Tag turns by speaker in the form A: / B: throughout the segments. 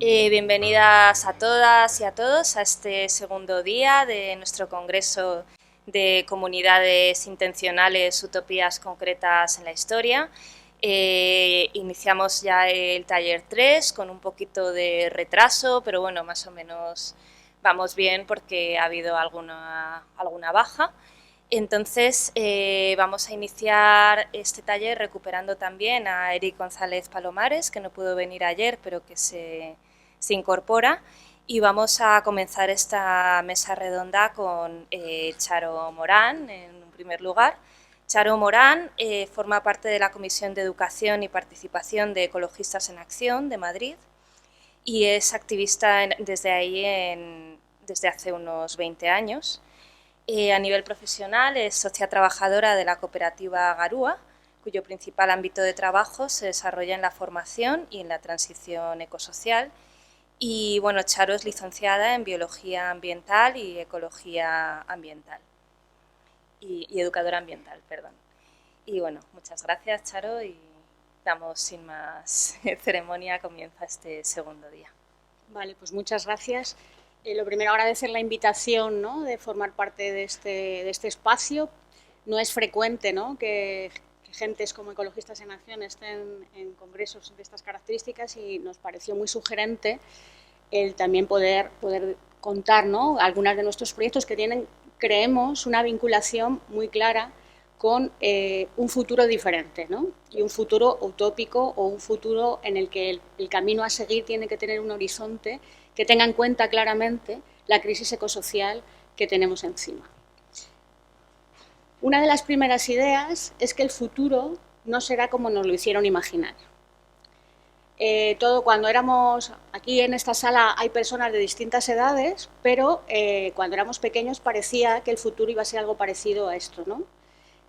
A: Bienvenidas a todas y a todos a este segundo día de nuestro Congreso de Comunidades Intencionales, Utopías Concretas en la Historia. Iniciamos ya el taller 3 con un poquito de retraso, pero bueno, más o menos vamos bien porque ha habido alguna baja. Entonces, vamos a iniciar este taller recuperando también a Eric González Palomares, que no pudo venir ayer, pero que se incorpora, y vamos a comenzar esta mesa redonda con Charo Morán, en un primer lugar. Charo Morán forma parte de la Comisión de Educación y Participación de Ecologistas en Acción de Madrid y es activista desde hace unos 20 años. A nivel profesional es socia trabajadora de la cooperativa Garúa, cuyo principal ámbito de trabajo se desarrolla en la formación y en la transición ecosocial. Y bueno, Charo es licenciada en Biología Ambiental y Ecología Ambiental y educadora ambiental, perdón. Y bueno, muchas gracias, Charo, y damos sin más ceremonia, comienza este segundo día.
B: Vale, pues muchas gracias. Lo primero, agradecer la invitación, ¿no?, de formar parte de este espacio. No es frecuente, ¿no?, que gentes como Ecologistas en Acción estén en congresos de estas características y nos pareció muy sugerente el también poder contar, ¿no?, algunas de nuestros proyectos que tienen, creemos, una vinculación muy clara con un futuro diferente, ¿no?, y un futuro utópico o un futuro en el que el camino a seguir tiene que tener un horizonte que tenga en cuenta claramente la crisis ecosocial que tenemos encima. Una de las primeras ideas es que el futuro no será como nos lo hicieron imaginar. Cuando éramos, aquí en esta sala hay personas de distintas edades, pero cuando éramos pequeños parecía que el futuro iba a ser algo parecido a esto, ¿no?,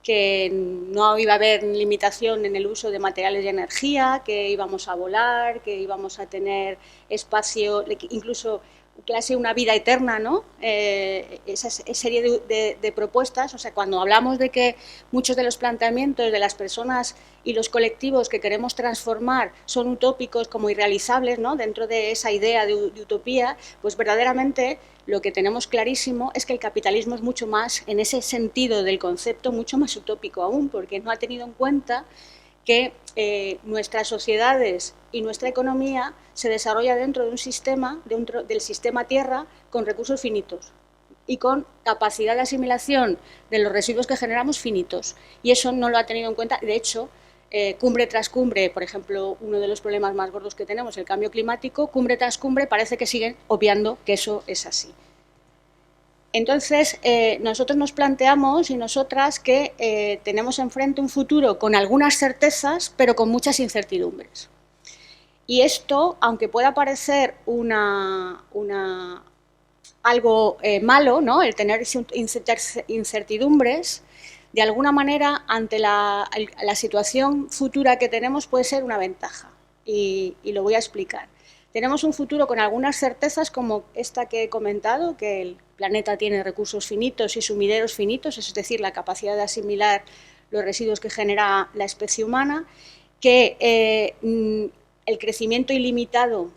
B: que no iba a haber limitación en el uso de materiales y energía, que íbamos a volar, que íbamos a tener espacio, incluso casi una vida eterna, ¿no? Esa serie de propuestas. O sea, cuando hablamos de que muchos de los planteamientos de las personas y los colectivos que queremos transformar son utópicos, como irrealizables, ¿no?, dentro de esa idea de utopía, pues verdaderamente lo que tenemos clarísimo es que el capitalismo es mucho más, en ese sentido del concepto, mucho más utópico aún, porque no ha tenido en cuenta que nuestras sociedades y nuestra economía se desarrolla dentro de un sistema, del sistema Tierra, con recursos finitos y con capacidad de asimilación de los residuos que generamos finitos. Y eso no lo ha tenido en cuenta. De hecho, cumbre tras cumbre, por ejemplo, uno de los problemas más gordos que tenemos, el cambio climático, cumbre tras cumbre parece que siguen obviando que eso es así. Entonces, nosotros nos planteamos y nosotras que tenemos enfrente un futuro con algunas certezas, pero con muchas incertidumbres. Y esto, aunque pueda parecer algo malo, ¿no?, el tener incertidumbres, de alguna manera, ante la situación futura que tenemos, puede ser una ventaja. Y lo voy a explicar. Tenemos un futuro con algunas certezas, como esta que he comentado, que el planeta tiene recursos finitos y sumideros finitos, es decir, la capacidad de asimilar los residuos que genera la especie humana, que el crecimiento ilimitado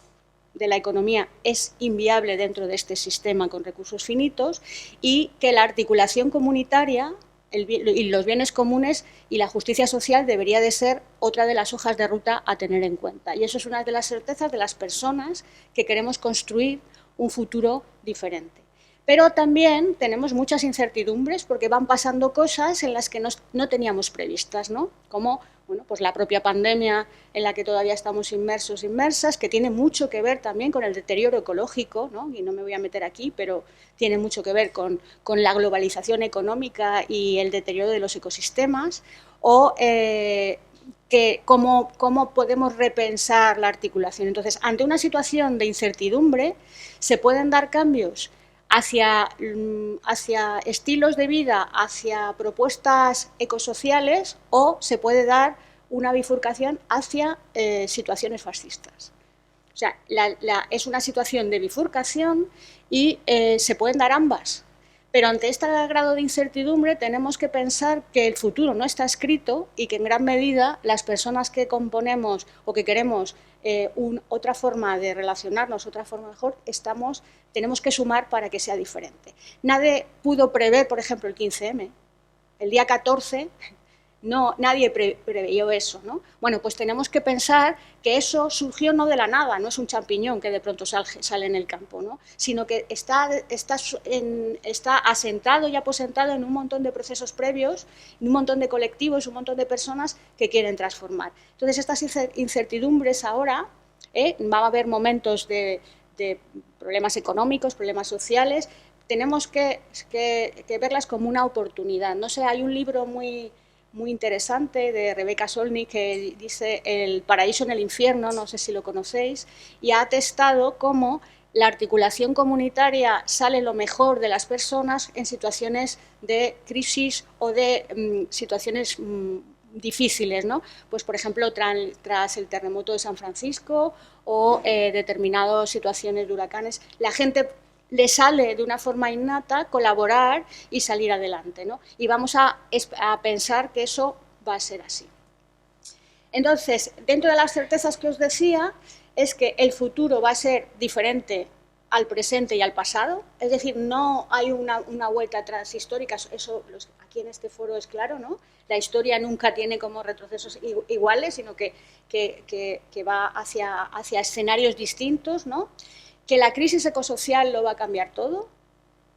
B: de la economía es inviable dentro de este sistema con recursos finitos y que la articulación comunitaria y los bienes comunes y la justicia social debería de ser otra de las hojas de ruta a tener en cuenta. Y eso es una de las certezas de las personas que queremos construir un futuro diferente. Pero también tenemos muchas incertidumbres porque van pasando cosas en las que no teníamos previstas, ¿no?, como pues la propia pandemia en la que todavía estamos inmersas, que tiene mucho que ver también con el deterioro ecológico, ¿no?, y no me voy a meter aquí, pero tiene mucho que ver con la globalización económica y el deterioro de los ecosistemas, o que cómo podemos repensar la articulación. Entonces, ante una situación de incertidumbre, se pueden dar cambios hacia estilos de vida, hacia propuestas ecosociales, o se puede dar una bifurcación hacia situaciones fascistas. O sea, es una situación de bifurcación y se pueden dar ambas, Pero ante este grado de incertidumbre tenemos que pensar que el futuro no está escrito y que en gran medida las personas que componemos o que queremos otra forma de relacionarnos, otra forma mejor, tenemos que sumar para que sea diferente. Nadie pudo prever, por ejemplo, el 15M. El día 14 nadie preveyó eso, ¿no? Bueno, pues tenemos que pensar que eso surgió no de la nada, no es un champiñón que de pronto sale en el campo, ¿no? Sino que está asentado y aposentado en un montón de procesos previos, en un montón de colectivos, un montón de personas que quieren transformar. Entonces, estas incertidumbres ahora, va a haber momentos de problemas económicos, problemas sociales, tenemos que verlas como una oportunidad. No sé, hay un libro muy interesante de Rebecca Solnit que dice El paraíso en el infierno, no sé si lo conocéis, y ha atestado cómo la articulación comunitaria sale lo mejor de las personas en situaciones de crisis o de situaciones difíciles, ¿no? Pues, por ejemplo, tras el terremoto de San Francisco o determinadas situaciones de huracanes, la gente le sale de una forma innata colaborar y salir adelante, ¿no? Y vamos a pensar que eso va a ser así. Entonces, dentro de las certezas que os decía, es que el futuro va a ser diferente al presente y al pasado, es decir, no hay una vuelta atrás histórica, eso aquí en este foro es claro, ¿no? La historia nunca tiene como retrocesos iguales, sino que va hacia escenarios distintos, ¿no? Que la crisis ecosocial lo va a cambiar todo,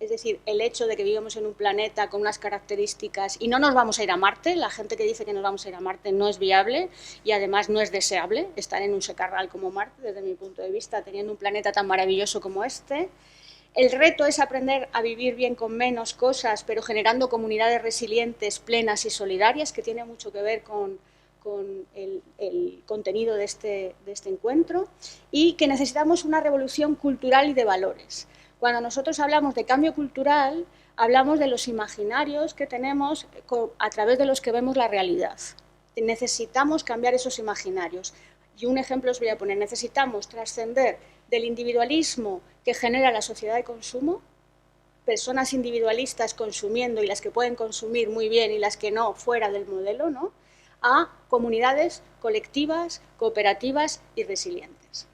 B: es decir, el hecho de que vivimos en un planeta con unas características y no nos vamos a ir a Marte, la gente que dice que nos vamos a ir a Marte no es viable y además no es deseable estar en un secarral como Marte, desde mi punto de vista, teniendo un planeta tan maravilloso como este. El reto es aprender a vivir bien con menos cosas, pero generando comunidades resilientes, plenas y solidarias, que tiene mucho que ver con el contenido de este encuentro, y que necesitamos una revolución cultural y de valores. Cuando nosotros hablamos de cambio cultural, hablamos de los imaginarios que tenemos a través de los que vemos la realidad. Necesitamos cambiar esos imaginarios. Y un ejemplo os voy a poner. Necesitamos trascender del individualismo que genera la sociedad de consumo, personas individualistas consumiendo y las que pueden consumir muy bien y las que no, fuera del modelo, ¿no?, a comunidades colectivas, cooperativas y resilientes.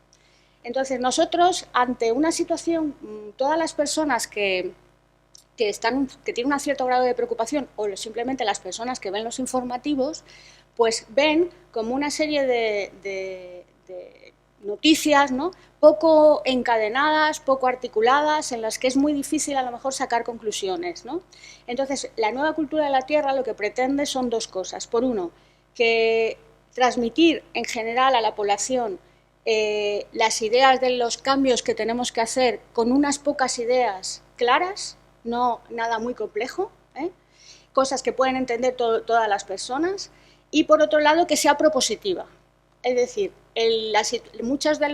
B: Entonces, nosotros, ante una situación, todas las personas que tienen un cierto grado de preocupación, o simplemente las personas que ven los informativos, pues ven como una serie de noticias, ¿no?, poco encadenadas, poco articuladas, en las que es muy difícil a lo mejor sacar conclusiones, ¿no? Entonces, la nueva cultura de la Tierra lo que pretende son dos cosas. Por uno, que transmitir en general a la población las ideas de los cambios que tenemos que hacer con unas pocas ideas claras, no nada muy complejo, cosas que pueden entender todas las personas, y por otro lado que sea propositiva. Es decir, muchas de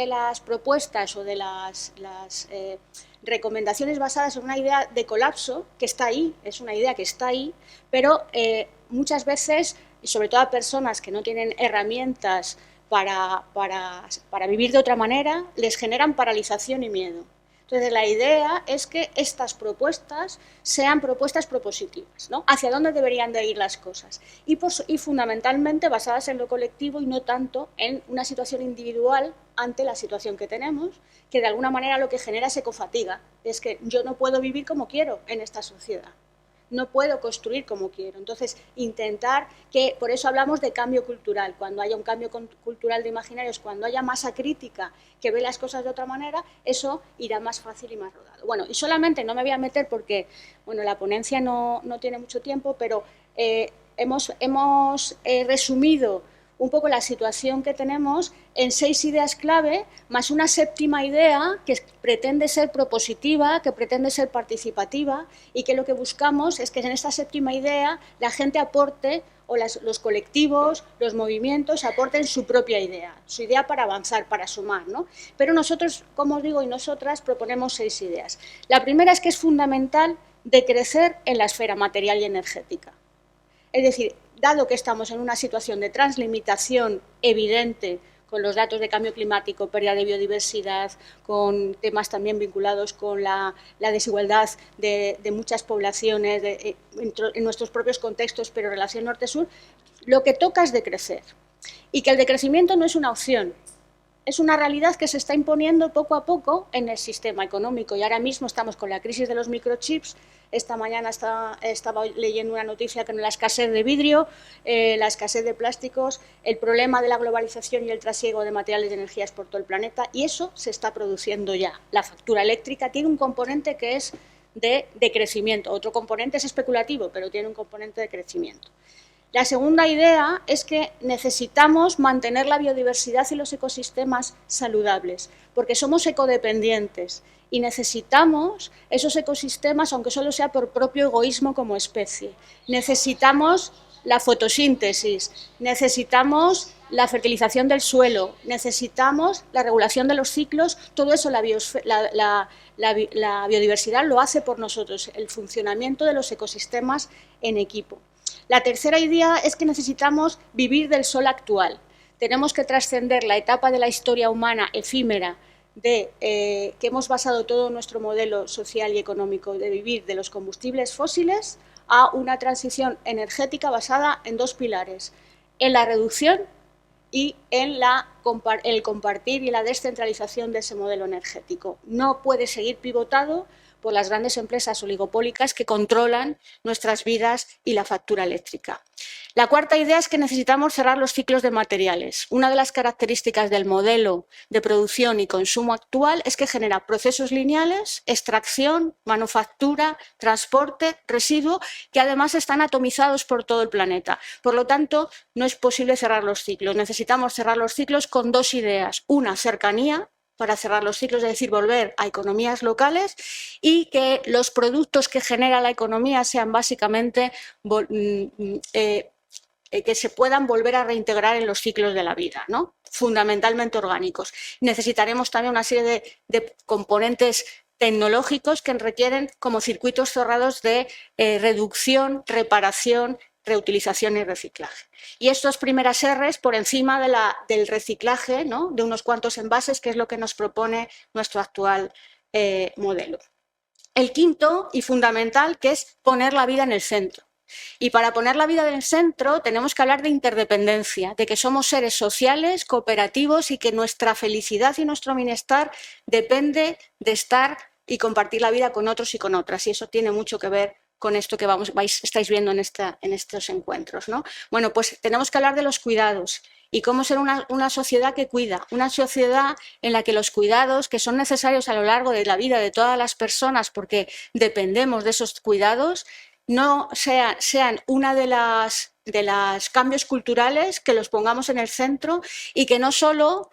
B: las propuestas o de las recomendaciones basadas en una idea de colapso, que está ahí, es una idea que está ahí, pero muchas veces, y sobre todo a personas que no tienen herramientas para vivir de otra manera, les generan paralización y miedo. Entonces, la idea es que estas propuestas sean propuestas propositivas, ¿no?, hacia dónde deberían de ir las cosas, y fundamentalmente basadas en lo colectivo y no tanto en una situación individual ante la situación que tenemos, que de alguna manera lo que genera es ecofatiga, es que yo no puedo vivir como quiero en esta sociedad, no puedo construir como quiero. Entonces, intentar que, por eso hablamos de cambio cultural, cuando haya un cambio cultural de imaginarios, cuando haya masa crítica que ve las cosas de otra manera, eso irá más fácil y más rodado. Bueno, y solamente no me voy a meter porque, bueno, la ponencia no tiene mucho tiempo, pero hemos resumido un poco la situación que tenemos en 6 ideas clave, más una séptima idea que pretende ser propositiva, que pretende ser participativa, y que lo que buscamos es que en esta séptima idea la gente aporte, o los colectivos, los movimientos aporten su propia idea, su idea para avanzar, para sumar, ¿no? Pero nosotros, como os digo, y nosotras proponemos 6 ideas. La primera es que es fundamental decrecer en la esfera material y energética. Es decir, dado que estamos en una situación de translimitación evidente con los datos de cambio climático, pérdida de biodiversidad, con temas también vinculados con la desigualdad de muchas poblaciones en nuestros propios contextos, pero en relación norte-sur, lo que toca es decrecer. Y que el decrecimiento no es una opción, es una realidad que se está imponiendo poco a poco en el sistema económico. Y ahora mismo estamos con la crisis de los microchips. Esta mañana estaba leyendo una noticia con la escasez de vidrio, la escasez de plásticos, el problema de la globalización y el trasiego de materiales de energías por todo el planeta, y eso se está produciendo ya. La factura eléctrica tiene un componente que es de crecimiento, otro componente es especulativo, pero tiene un componente de crecimiento. La segunda idea es que necesitamos mantener la biodiversidad y los ecosistemas saludables, porque somos ecodependientes y necesitamos esos ecosistemas, aunque solo sea por propio egoísmo como especie. Necesitamos la fotosíntesis, necesitamos la fertilización del suelo, necesitamos la regulación de los ciclos, todo eso la biodiversidad lo hace por nosotros, el funcionamiento de los ecosistemas en equipo. La tercera idea es que necesitamos vivir del sol actual. Tenemos que trascender la etapa de la historia humana efímera que hemos basado todo nuestro modelo social y económico de vivir de los combustibles fósiles a una transición energética basada en dos pilares, en la reducción y en el compartir y la descentralización de ese modelo energético. No puede seguir pivotado por las grandes empresas oligopólicas que controlan nuestras vidas y la factura eléctrica. La cuarta idea es que necesitamos cerrar los ciclos de materiales. Una de las características del modelo de producción y consumo actual es que genera procesos lineales, extracción, manufactura, transporte, residuo, que además están atomizados por todo el planeta. Por lo tanto, no es posible cerrar los ciclos. Necesitamos cerrar los ciclos con dos ideas. Una, cercanía, para cerrar los ciclos, es decir, volver a economías locales, y que los productos que genera la economía sean básicamente que se puedan volver a reintegrar en los ciclos de la vida, ¿no? Fundamentalmente orgánicos. Necesitaremos también una serie de componentes tecnológicos que requieren como circuitos cerrados de reducción, reparación, reutilización y reciclaje. Y estas primeras R's por encima del reciclaje, ¿no?, de unos cuantos envases, que es lo que nos propone nuestro actual modelo. El quinto y fundamental, que es poner la vida en el centro. Y para poner la vida en el centro tenemos que hablar de interdependencia, de que somos seres sociales, cooperativos, y que nuestra felicidad y nuestro bienestar depende de estar y compartir la vida con otros y con otras. Y eso tiene mucho que ver con esto que estáis viendo en estos encuentros, ¿no? Bueno, pues tenemos que hablar de los cuidados y cómo ser una sociedad que cuida, una sociedad en la que los cuidados, que son necesarios a lo largo de la vida de todas las personas porque dependemos de esos cuidados, no sean una de las cambios culturales, que los pongamos en el centro y que no solo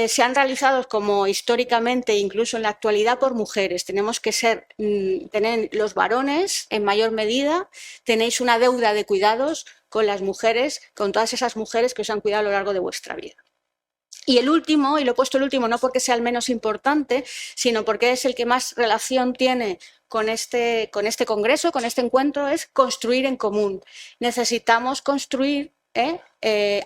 B: sean realizados como históricamente, incluso en la actualidad, por mujeres. Tenemos que tener los varones en mayor medida, tenéis una deuda de cuidados con las mujeres, con todas esas mujeres que os han cuidado a lo largo de vuestra vida. Y el último, y lo he puesto el último no porque sea el menos importante, sino porque es el que más relación tiene con este congreso, con este encuentro, es construir en común. Necesitamos construir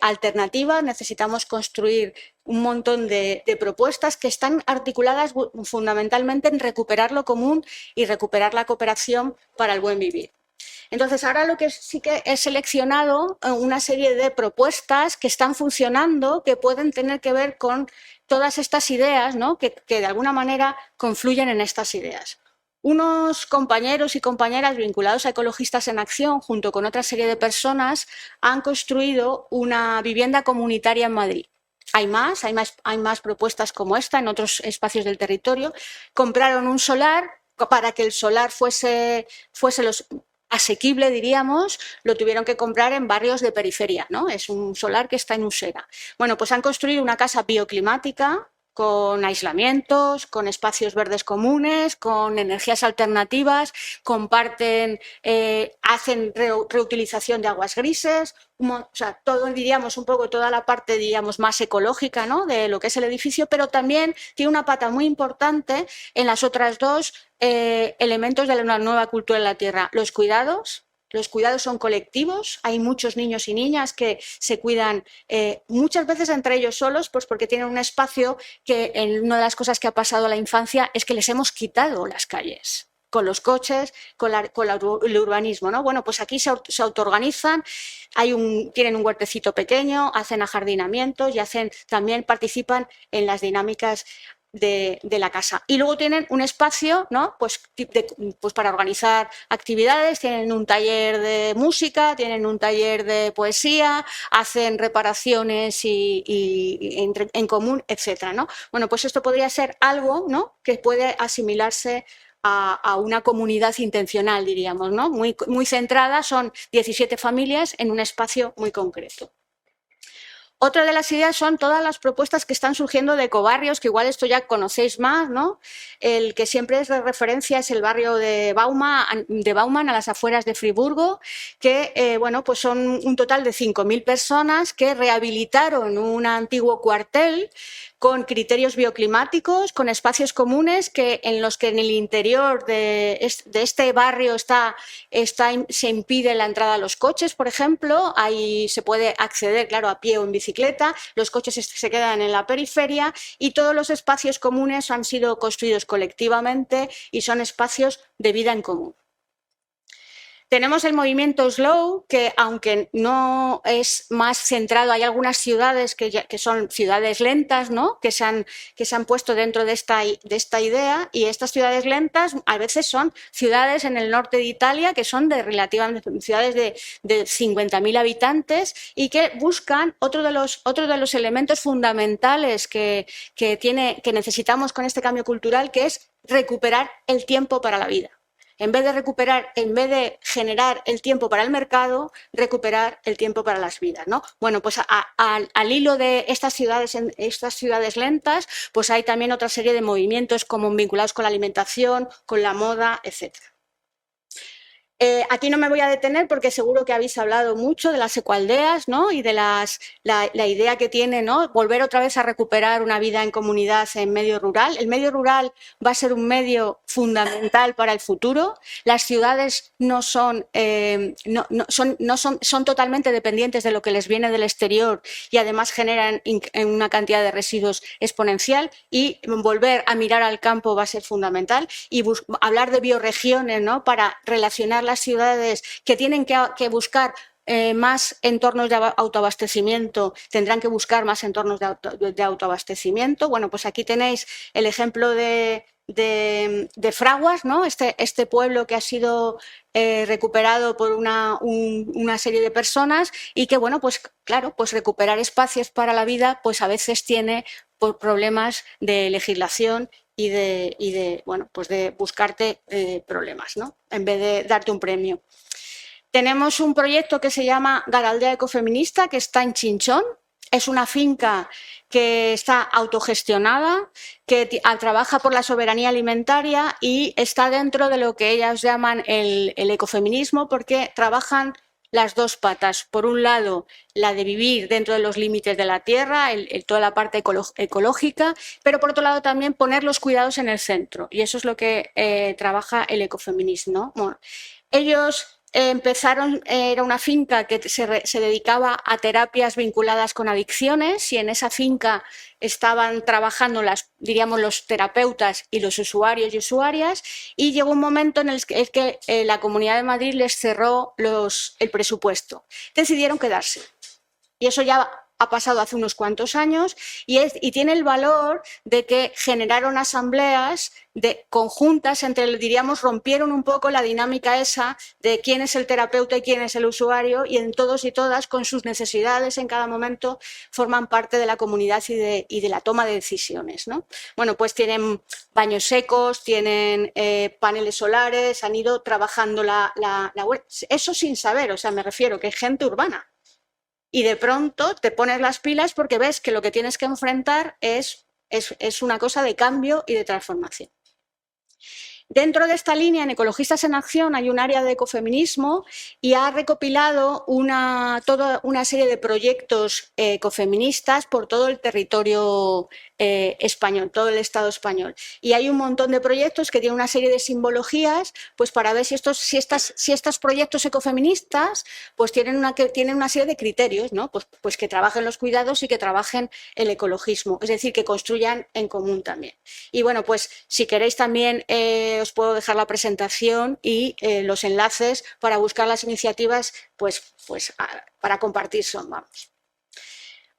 B: alternativas, necesitamos construir un montón de propuestas que están articuladas fundamentalmente en recuperar lo común y recuperar la cooperación para el buen vivir. Entonces, ahora lo que sí que he seleccionado una serie de propuestas que están funcionando, que pueden tener que ver con todas estas ideas, ¿no?, que de alguna manera confluyen en estas ideas. Unos compañeros y compañeras vinculados a Ecologistas en Acción, junto con otra serie de personas, han construido una vivienda comunitaria en Madrid. Hay más propuestas como esta en otros espacios del territorio. Compraron un solar. Para que el solar fuese asequible, diríamos, lo tuvieron que comprar en barrios de periferia, ¿no? Es un solar que está en Usera. Bueno, pues han construido una casa bioclimática con aislamientos, con espacios verdes comunes, con energías alternativas, comparten, hacen reutilización de aguas grises, o sea, todo, diríamos, un poco toda la parte, diríamos, más ecológica, ¿no?, de lo que es el edificio, pero también tiene una pata muy importante en las otras dos elementos de una nueva cultura en la tierra: los cuidados los cuidados son colectivos, hay muchos niños y niñas que se cuidan muchas veces entre ellos solos, pues porque tienen un espacio que una de las cosas que ha pasado a la infancia es que les hemos quitado las calles con los coches, con el urbanismo, ¿no? Bueno, pues aquí se autoorganizan, tienen un huertecito pequeño, hacen ajardinamientos y también participan en las dinámicas de la casa. Y luego tienen un espacio, ¿no? Pues para organizar actividades, tienen un taller de música, tienen un taller de poesía, hacen reparaciones en común, etcétera, ¿no? Bueno, pues esto podría ser algo, ¿no?, que puede asimilarse a una comunidad intencional, diríamos, ¿no? Muy centrada, son 17 familias en un espacio muy concreto. Otra de las ideas son todas las propuestas que están surgiendo de ecobarrios, que igual esto ya conocéis más, ¿no? El que siempre es de referencia es el barrio de Bauman, a las afueras de Friburgo, que bueno, pues son un total de 5.000 personas que rehabilitaron un antiguo cuartel con criterios bioclimáticos, con espacios comunes en los que en el interior de este barrio se impide la entrada a los coches, por ejemplo. Ahí se puede acceder, claro, a pie o en bicicleta, los coches se quedan en la periferia y todos los espacios comunes han sido construidos colectivamente y son espacios de vida en común. Tenemos el movimiento Slow, que aunque no es más centrado, hay algunas ciudades que son ciudades lentas, ¿no?, que se han puesto dentro de esta idea, y estas ciudades lentas a veces son ciudades en el norte de Italia que son relativamente ciudades de 50.000 habitantes y que buscan otro de los elementos fundamentales que necesitamos con este cambio cultural, que es recuperar el tiempo para la vida. En vez de generar el tiempo para el mercado, recuperar el tiempo para las vidas, ¿no? Bueno, pues al hilo de estas ciudades lentas, pues hay también otra serie de movimientos como vinculados con la alimentación, con la moda, etcétera. Aquí no me voy a detener porque seguro que habéis hablado mucho de las ecoaldeas, ¿no?, y de la idea que tiene, ¿no?, volver otra vez a recuperar una vida en comunidad en medio rural. El medio rural va a ser un medio fundamental para el futuro. Las ciudades son totalmente dependientes de lo que les viene del exterior y además generan una cantidad de residuos exponencial, y volver a mirar al campo va a ser fundamental, y hablar de bioregiones, ¿no?, para relacionar las ciudades que tienen que buscar más entornos de autoabastecimiento, tendrán que buscar más entornos de autoabastecimiento. Bueno, pues aquí tenéis el ejemplo de Fraguas, ¿no?, este pueblo que ha sido recuperado por una serie de personas, y que, bueno, pues claro, pues recuperar espacios para la vida pues a veces tiene problemas de legislación y bueno, pues de buscarte problemas, ¿no?, en vez de darte un premio. Tenemos un proyecto que se llama Garaldea Ecofeminista, que está en Chinchón. Es una finca que está autogestionada, que trabaja por la soberanía alimentaria y está dentro de lo que ellas llaman el ecofeminismo, porque trabajan las dos patas. Por un lado, la de vivir dentro de los límites de la tierra, toda la parte ecológica, pero por otro lado también poner los cuidados en el centro. Y eso es lo que trabaja el ecofeminismo. Bueno, ellos empezaron, era una finca que se dedicaba a terapias vinculadas con adicciones, y en esa finca estaban trabajando diríamos, los terapeutas y los usuarios y usuarias, y llegó un momento en el que la Comunidad de Madrid les cerró el presupuesto. Decidieron quedarse. Y eso ya ha pasado hace unos cuantos años, y tiene el valor de que generaron asambleas conjuntas diríamos, rompieron un poco la dinámica esa de quién es el terapeuta y quién es el usuario, y en todos y todas, con sus necesidades en cada momento, forman parte de la comunidad y de la toma de decisiones, ¿no? Bueno, pues tienen baños secos, tienen paneles solares, han ido trabajando eso sin saber, o sea, me refiero que es gente urbana. Y de pronto te pones las pilas porque ves que lo que tienes que enfrentar es una cosa de cambio y de transformación. Dentro de esta línea, en Ecologistas en Acción, hay un área de ecofeminismo y ha recopilado toda una serie de proyectos ecofeministas por todo el territorio español, todo el Estado español. Y hay un montón de proyectos que tienen una serie de simbologías, pues para ver si estos proyectos ecofeministas pues tienen una serie de criterios, ¿no? Pues que trabajen los cuidados y que trabajen el ecologismo, es decir, que construyan en común también. Y bueno, pues si queréis también os puedo dejar la presentación y los enlaces para buscar las iniciativas, para compartir son, vamos.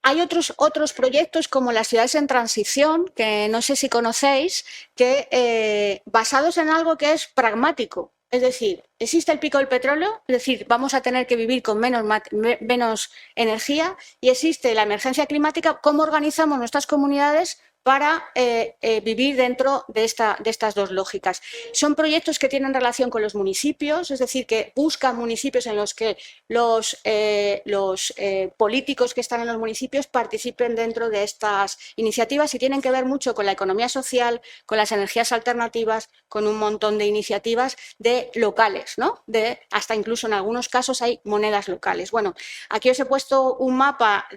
B: Hay otros proyectos como las ciudades en transición, que no sé si conocéis, que basados en algo que es pragmático. Es decir, existe el pico del petróleo, es decir, vamos a tener que vivir con menos energía, y existe la emergencia climática. ¿Cómo organizamos nuestras comunidades para vivir dentro de estas dos lógicas? Son proyectos que tienen relación con los municipios, es decir, que buscan municipios en los que los políticos que están en los municipios participen dentro de estas iniciativas, y tienen que ver mucho con la economía social, con las energías alternativas, con un montón de iniciativas de locales, ¿no? Hasta incluso en algunos casos hay monedas locales. Bueno, aquí os he puesto un mapa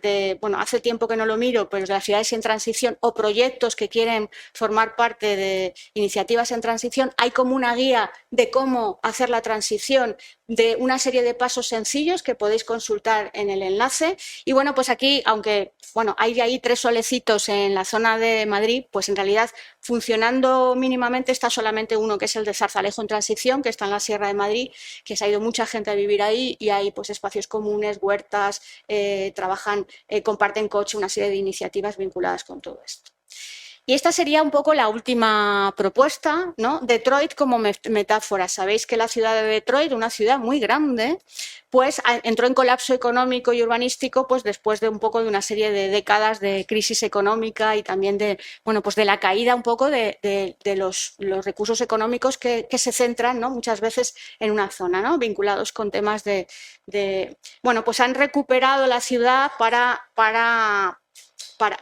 B: hace tiempo que no lo miro, pero de las ciudades en transición o proyectos que quieren formar parte de iniciativas en transición. Hay como una guía de cómo hacer la transición, de una serie de pasos sencillos que podéis consultar en el enlace. Y bueno, pues aquí, aunque hay ahí 3 solecitos en la zona de Madrid, pues en realidad funcionando mínimamente está solamente uno, que es el de Zarzalejo en transición, que está en la Sierra de Madrid, que se ha ido mucha gente a vivir ahí, y hay pues espacios comunes, huertas, comparten coche, una serie de iniciativas vinculadas con todo esto. Y esta sería un poco la última propuesta, ¿no? Detroit como metáfora. Sabéis que la ciudad de Detroit, una ciudad muy grande, pues entró en colapso económico y urbanístico pues después de un poco de una serie de décadas de crisis económica y también de la caída un poco de los recursos económicos que se centran, ¿no? Muchas veces en una zona, ¿no? Vinculados con temas pues han recuperado la ciudad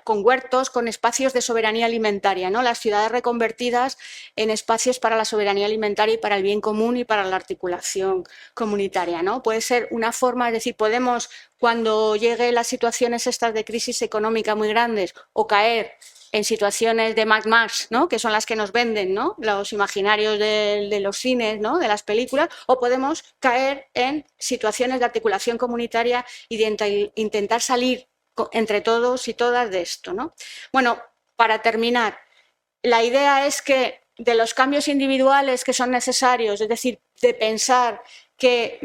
B: con huertos, con espacios de soberanía alimentaria, ¿no? Las ciudades reconvertidas en espacios para la soberanía alimentaria y para el bien común y para la articulación comunitaria, ¿no? Puede ser una forma, es decir, podemos, cuando lleguen las situaciones estas de crisis económica muy grandes, o caer en situaciones de Mad Max, ¿no? Que son las que nos venden, ¿no? Los imaginarios de los cines, ¿no? De las películas, o podemos caer en situaciones de articulación comunitaria y de intentar salir entre todos y todas de esto, ¿no? Bueno, para terminar, la idea es que de los cambios individuales que son necesarios, es decir, de pensar que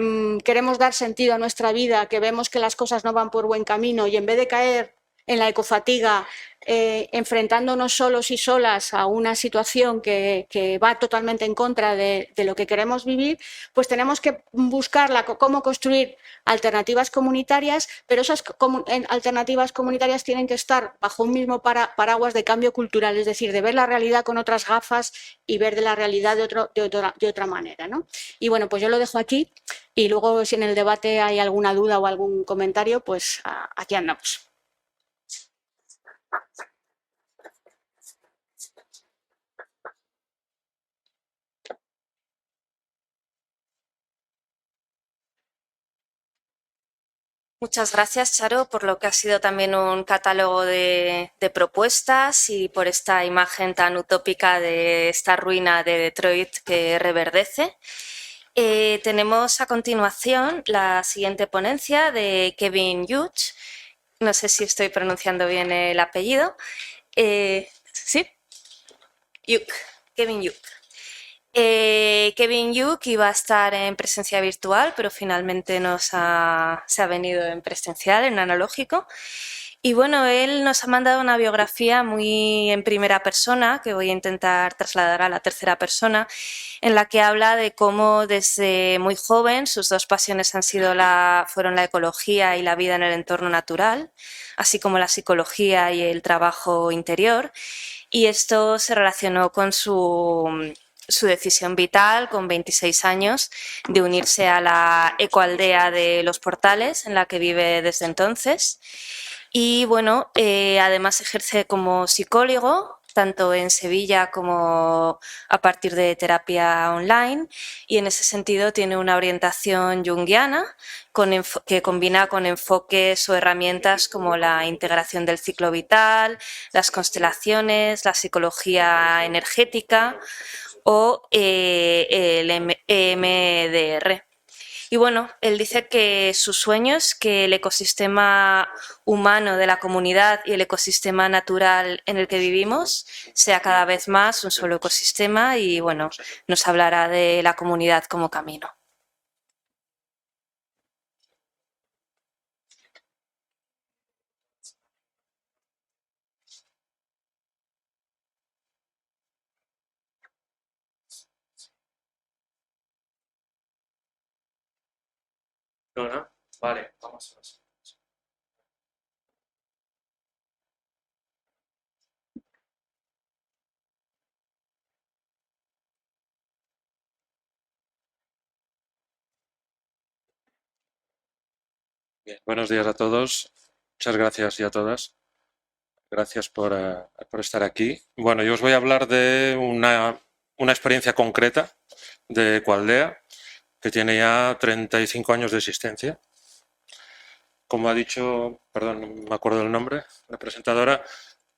B: queremos dar sentido a nuestra vida, que vemos que las cosas no van por buen camino, y en vez de caer en la ecofatiga, enfrentándonos solos y solas a una situación que va totalmente en contra de lo que queremos vivir, pues tenemos que buscar cómo construir alternativas comunitarias, pero esas alternativas comunitarias tienen que estar bajo un mismo paraguas de cambio cultural, es decir, de ver la realidad con otras gafas y ver de la realidad de otra manera, ¿no? Y bueno, pues yo lo dejo aquí, y luego si en el debate hay alguna duda o algún comentario, pues aquí andamos.
A: Muchas gracias, Charo, por lo que ha sido también un catálogo de propuestas y por esta imagen tan utópica de esta ruina de Detroit que reverdece. Tenemos a continuación la siguiente ponencia de Kevin Hughes. No sé si estoy pronunciando bien el apellido. ¿Sí? Kevin Hughes. Kevin Hughes iba a estar en presencia virtual, pero finalmente se ha venido en presencial, en analógico. Y bueno, él nos ha mandado una biografía muy en primera persona, que voy a intentar trasladar a la tercera persona, en la que habla de cómo desde muy joven sus 2 pasiones fueron la ecología y la vida en el entorno natural, así como la psicología y el trabajo interior. Y esto se relacionó con su decisión vital, con 26 años, de unirse a la ecoaldea de Los Portales, en la que vive desde entonces. Y bueno, además ejerce como psicólogo tanto en Sevilla como a partir de terapia online, y en ese sentido tiene una orientación junguiana que combina con enfoques o herramientas como la integración del ciclo vital, las constelaciones, la psicología energética o el EMDR. Y bueno, él dice que su sueño es que el ecosistema humano de la comunidad y el ecosistema natural en el que vivimos sea cada vez más un solo ecosistema, y bueno, nos hablará de la comunidad como camino.
C: No, no. Vale, vamos a ver. Bien, buenos días a todos. Muchas gracias y a todas. Gracias por estar aquí. Bueno, yo os voy a hablar de una experiencia concreta de Ecualdea, que tiene ya 35 años de existencia. Como ha dicho, perdón, no me acuerdo del nombre, la presentadora,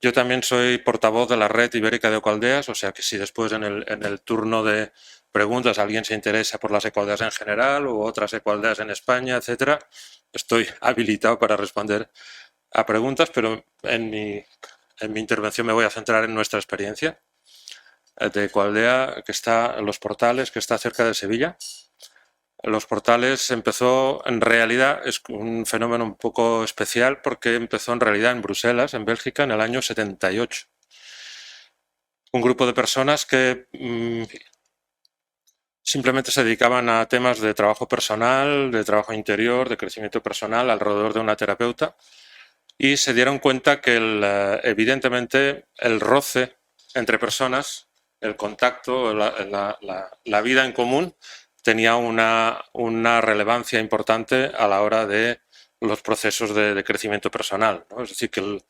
C: yo también soy portavoz de la Red Ibérica de Ecualdeas, o sea que si después en el turno de preguntas alguien se interesa por las ecualdeas en general u otras ecualdeas en España, etcétera, estoy habilitado para responder a preguntas, pero en mi intervención me voy a centrar en nuestra experiencia de Ecualdea, que está en Los Portales, que está cerca de Sevilla. Los Portales empezó, en realidad, es un fenómeno un poco especial porque empezó en realidad en Bruselas, en Bélgica, en el año 78. Un grupo de personas que simplemente se dedicaban a temas de trabajo personal, de trabajo interior, de crecimiento personal alrededor de una terapeuta, y se dieron cuenta que evidentemente el roce entre personas, el contacto, la vida en común, tenía una relevancia importante a la hora de los procesos de crecimiento personal, ¿no? Es decir, que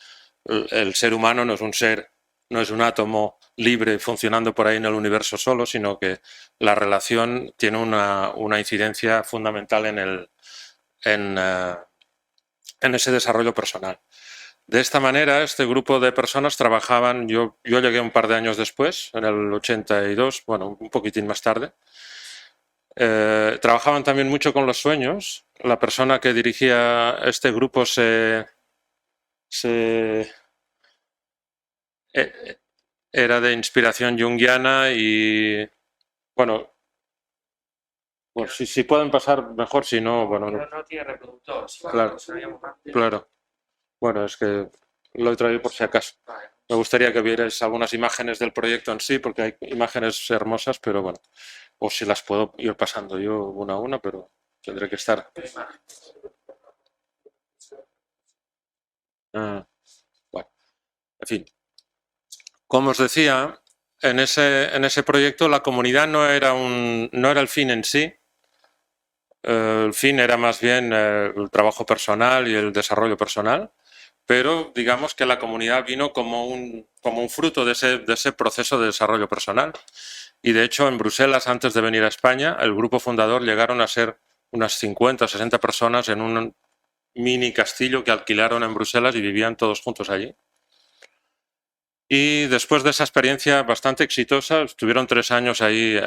C: el ser humano no es un átomo libre funcionando por ahí en el universo solo, sino que la relación tiene una incidencia fundamental en ese desarrollo personal. De esta manera, este grupo de personas trabajaban, yo llegué un par de años después, en el 82, bueno, un poquitín más tarde. Trabajaban también mucho con los sueños. La persona que dirigía este grupo era de inspiración junguiana y, bueno, pues si pueden pasar mejor, si no, bueno. No tiene reproductor, si claro, claro. Bueno, es que lo he traído por si acaso. Me gustaría que vierais algunas imágenes del proyecto en sí, porque hay imágenes hermosas, pero bueno, o si las puedo ir pasando yo una a una, pero tendré que estar. Bueno, en fin. Como os decía, en ese proyecto la comunidad no era el fin en sí. El fin era más bien el trabajo personal y el desarrollo personal, pero digamos que la comunidad vino como un fruto de ese proceso de desarrollo personal. Y de hecho, en Bruselas, antes de venir a España, el grupo fundador llegaron a ser unas 50 o 60 personas en un mini castillo que alquilaron en Bruselas y vivían todos juntos allí. Y después de esa experiencia bastante exitosa, estuvieron 3 años ahí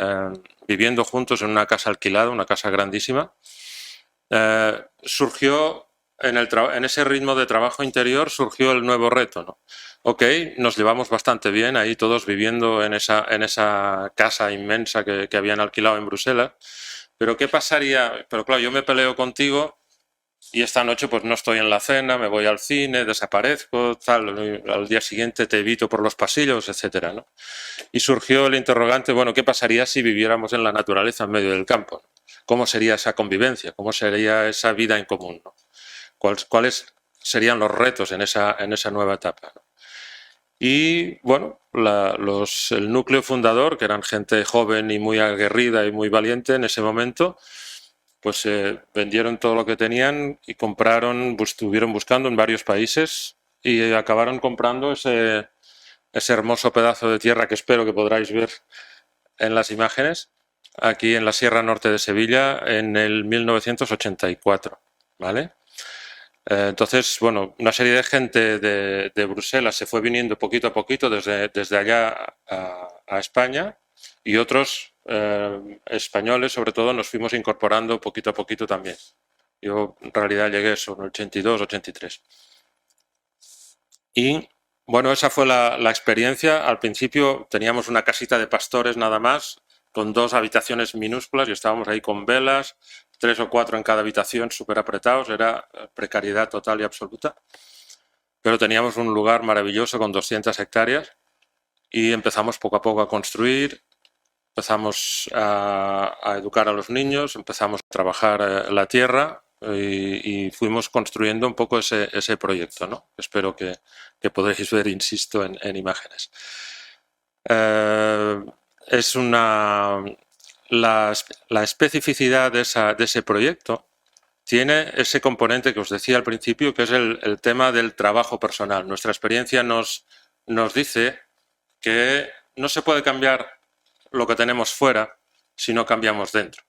C: viviendo juntos en una casa alquilada, una casa grandísima. Surgió en ese ritmo de trabajo interior, surgió el nuevo reto, ¿no? Ok, nos llevamos bastante bien ahí todos viviendo en esa casa inmensa que habían alquilado en Bruselas, pero ¿qué pasaría? Pero claro, yo me peleo contigo y esta noche pues no estoy en la cena, me voy al cine, desaparezco, tal, al día siguiente te evito por los pasillos, etcétera, ¿no? Y surgió el interrogante, bueno, ¿qué pasaría si viviéramos en la naturaleza en medio del campo? ¿Cómo sería esa convivencia? ¿Cómo sería esa vida en común, ¿no? ¿Cuáles serían los retos en esa nueva etapa, ¿no? Y bueno, el núcleo fundador, que eran gente joven y muy aguerrida y muy valiente en ese momento, pues vendieron todo lo que tenían y compraron, estuvieron buscando en varios países y acabaron comprando ese hermoso pedazo de tierra que espero que podráis ver en las imágenes, aquí en la Sierra Norte de Sevilla en el 1984, ¿vale? Entonces, bueno, una serie de gente de Bruselas se fue viniendo poquito a poquito desde allá a España, y otros españoles, sobre todo, nos fuimos incorporando poquito a poquito también. Yo en realidad llegué eso, en el 82, 83. Y bueno, esa fue la experiencia. Al principio teníamos una casita de pastores nada más, con 2 habitaciones minúsculas, y estábamos ahí con velas, 3 o 4 en cada habitación, súper apretados. Era precariedad total y absoluta. Pero teníamos un lugar maravilloso con 200 hectáreas y empezamos poco a poco a construir. Empezamos a educar a los niños, empezamos a trabajar la tierra, y fuimos construyendo un poco ese proyecto, ¿no? Espero que podréis ver, insisto, en imágenes. Es la especificidad de ese proyecto tiene ese componente que os decía al principio, que es el tema del trabajo personal. Nuestra experiencia nos dice que no se puede cambiar lo que tenemos fuera si no cambiamos dentro.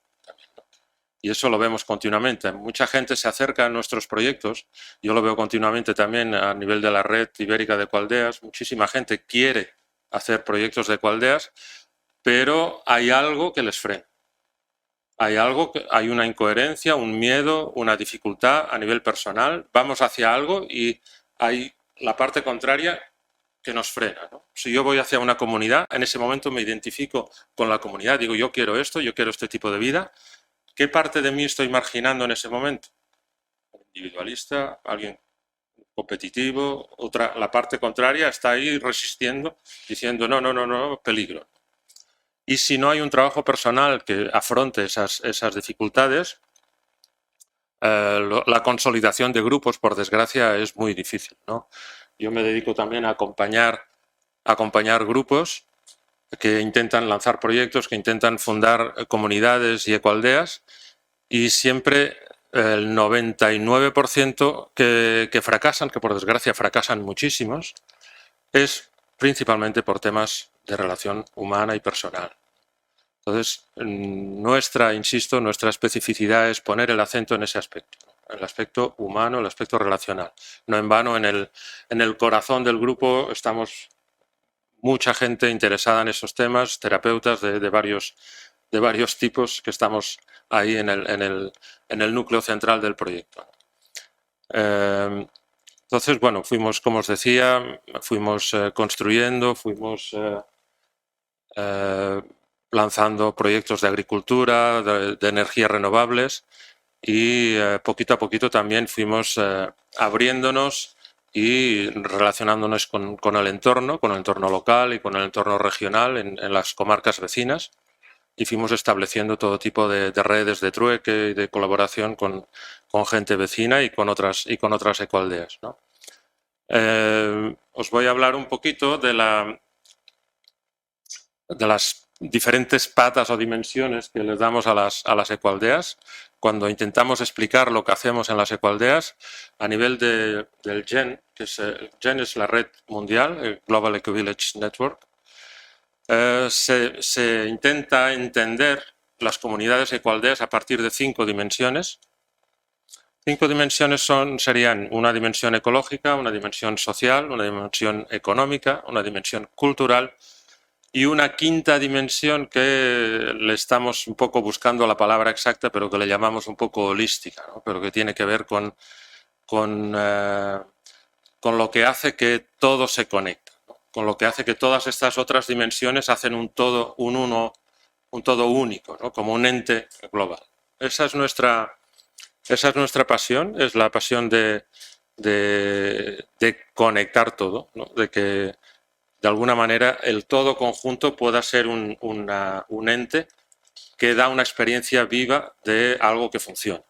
C: Y eso lo vemos continuamente. Mucha gente se acerca a nuestros proyectos. Yo lo veo continuamente también a nivel de la red ibérica de ecoaldeas. Muchísima gente quiere hacer proyectos de ecoaldeas, pero hay algo que les frena. Hay una incoherencia, un miedo, una dificultad a nivel personal. Vamos hacia algo y hay la parte contraria que nos frena, ¿no? Si yo voy hacia una comunidad, en ese momento me identifico con la comunidad, digo, yo quiero esto, yo quiero este tipo de vida. ¿Qué parte de mí estoy marginando en ese momento? Individualista, alguien competitivo, la parte contraria está ahí resistiendo, diciendo no, no, no, no, peligro. Y si no hay un trabajo personal que afronte esas dificultades, la consolidación de grupos, por desgracia, es muy difícil, ¿no? Yo me dedico también a acompañar grupos que intentan lanzar proyectos, que intentan fundar comunidades y ecoaldeas, y siempre el 99% que fracasan, que por desgracia fracasan muchísimos, es principalmente por temas de relación humana y personal. Entonces, nuestra especificidad es poner el acento en ese aspecto, ¿no? El aspecto humano, el aspecto relacional. No en vano, en el corazón del grupo estamos mucha gente interesada en esos temas, terapeutas de varios tipos, que estamos ahí en el núcleo central del proyecto. Entonces, bueno, fuimos, como os decía, fuimos construyendo, fuimos lanzando proyectos de agricultura, de energías renovables, y poquito a poquito también fuimos abriéndonos y relacionándonos con el entorno local y con el entorno regional en las comarcas vecinas, y fuimos estableciendo todo tipo de redes de trueque y de colaboración con gente vecina y con otras ecoaldeas, ¿no? Os voy a hablar un poquito de las diferentes patas o dimensiones que les damos a las ecoaldeas cuando intentamos explicar lo que hacemos en las ecoaldeas a nivel del GEN, que GEN es la red mundial, el Global Eco-Village Network. Se intenta entender las comunidades ecoaldeas a partir de 5 dimensiones. 5 dimensiones serían una dimensión ecológica, una dimensión social, una dimensión económica, una dimensión cultural y una quinta dimensión que le estamos un poco buscando la palabra exacta, pero que le llamamos un poco holística, ¿no? Pero que tiene que ver con lo que hace que todo se conecte, ¿no? Con lo que hace que todas estas otras dimensiones hacen un todo único, ¿no? Como un ente global. Esa es nuestra pasión, es la pasión de conectar todo, ¿no? De que de alguna manera el todo conjunto pueda ser un ente que da una experiencia viva de algo que funciona,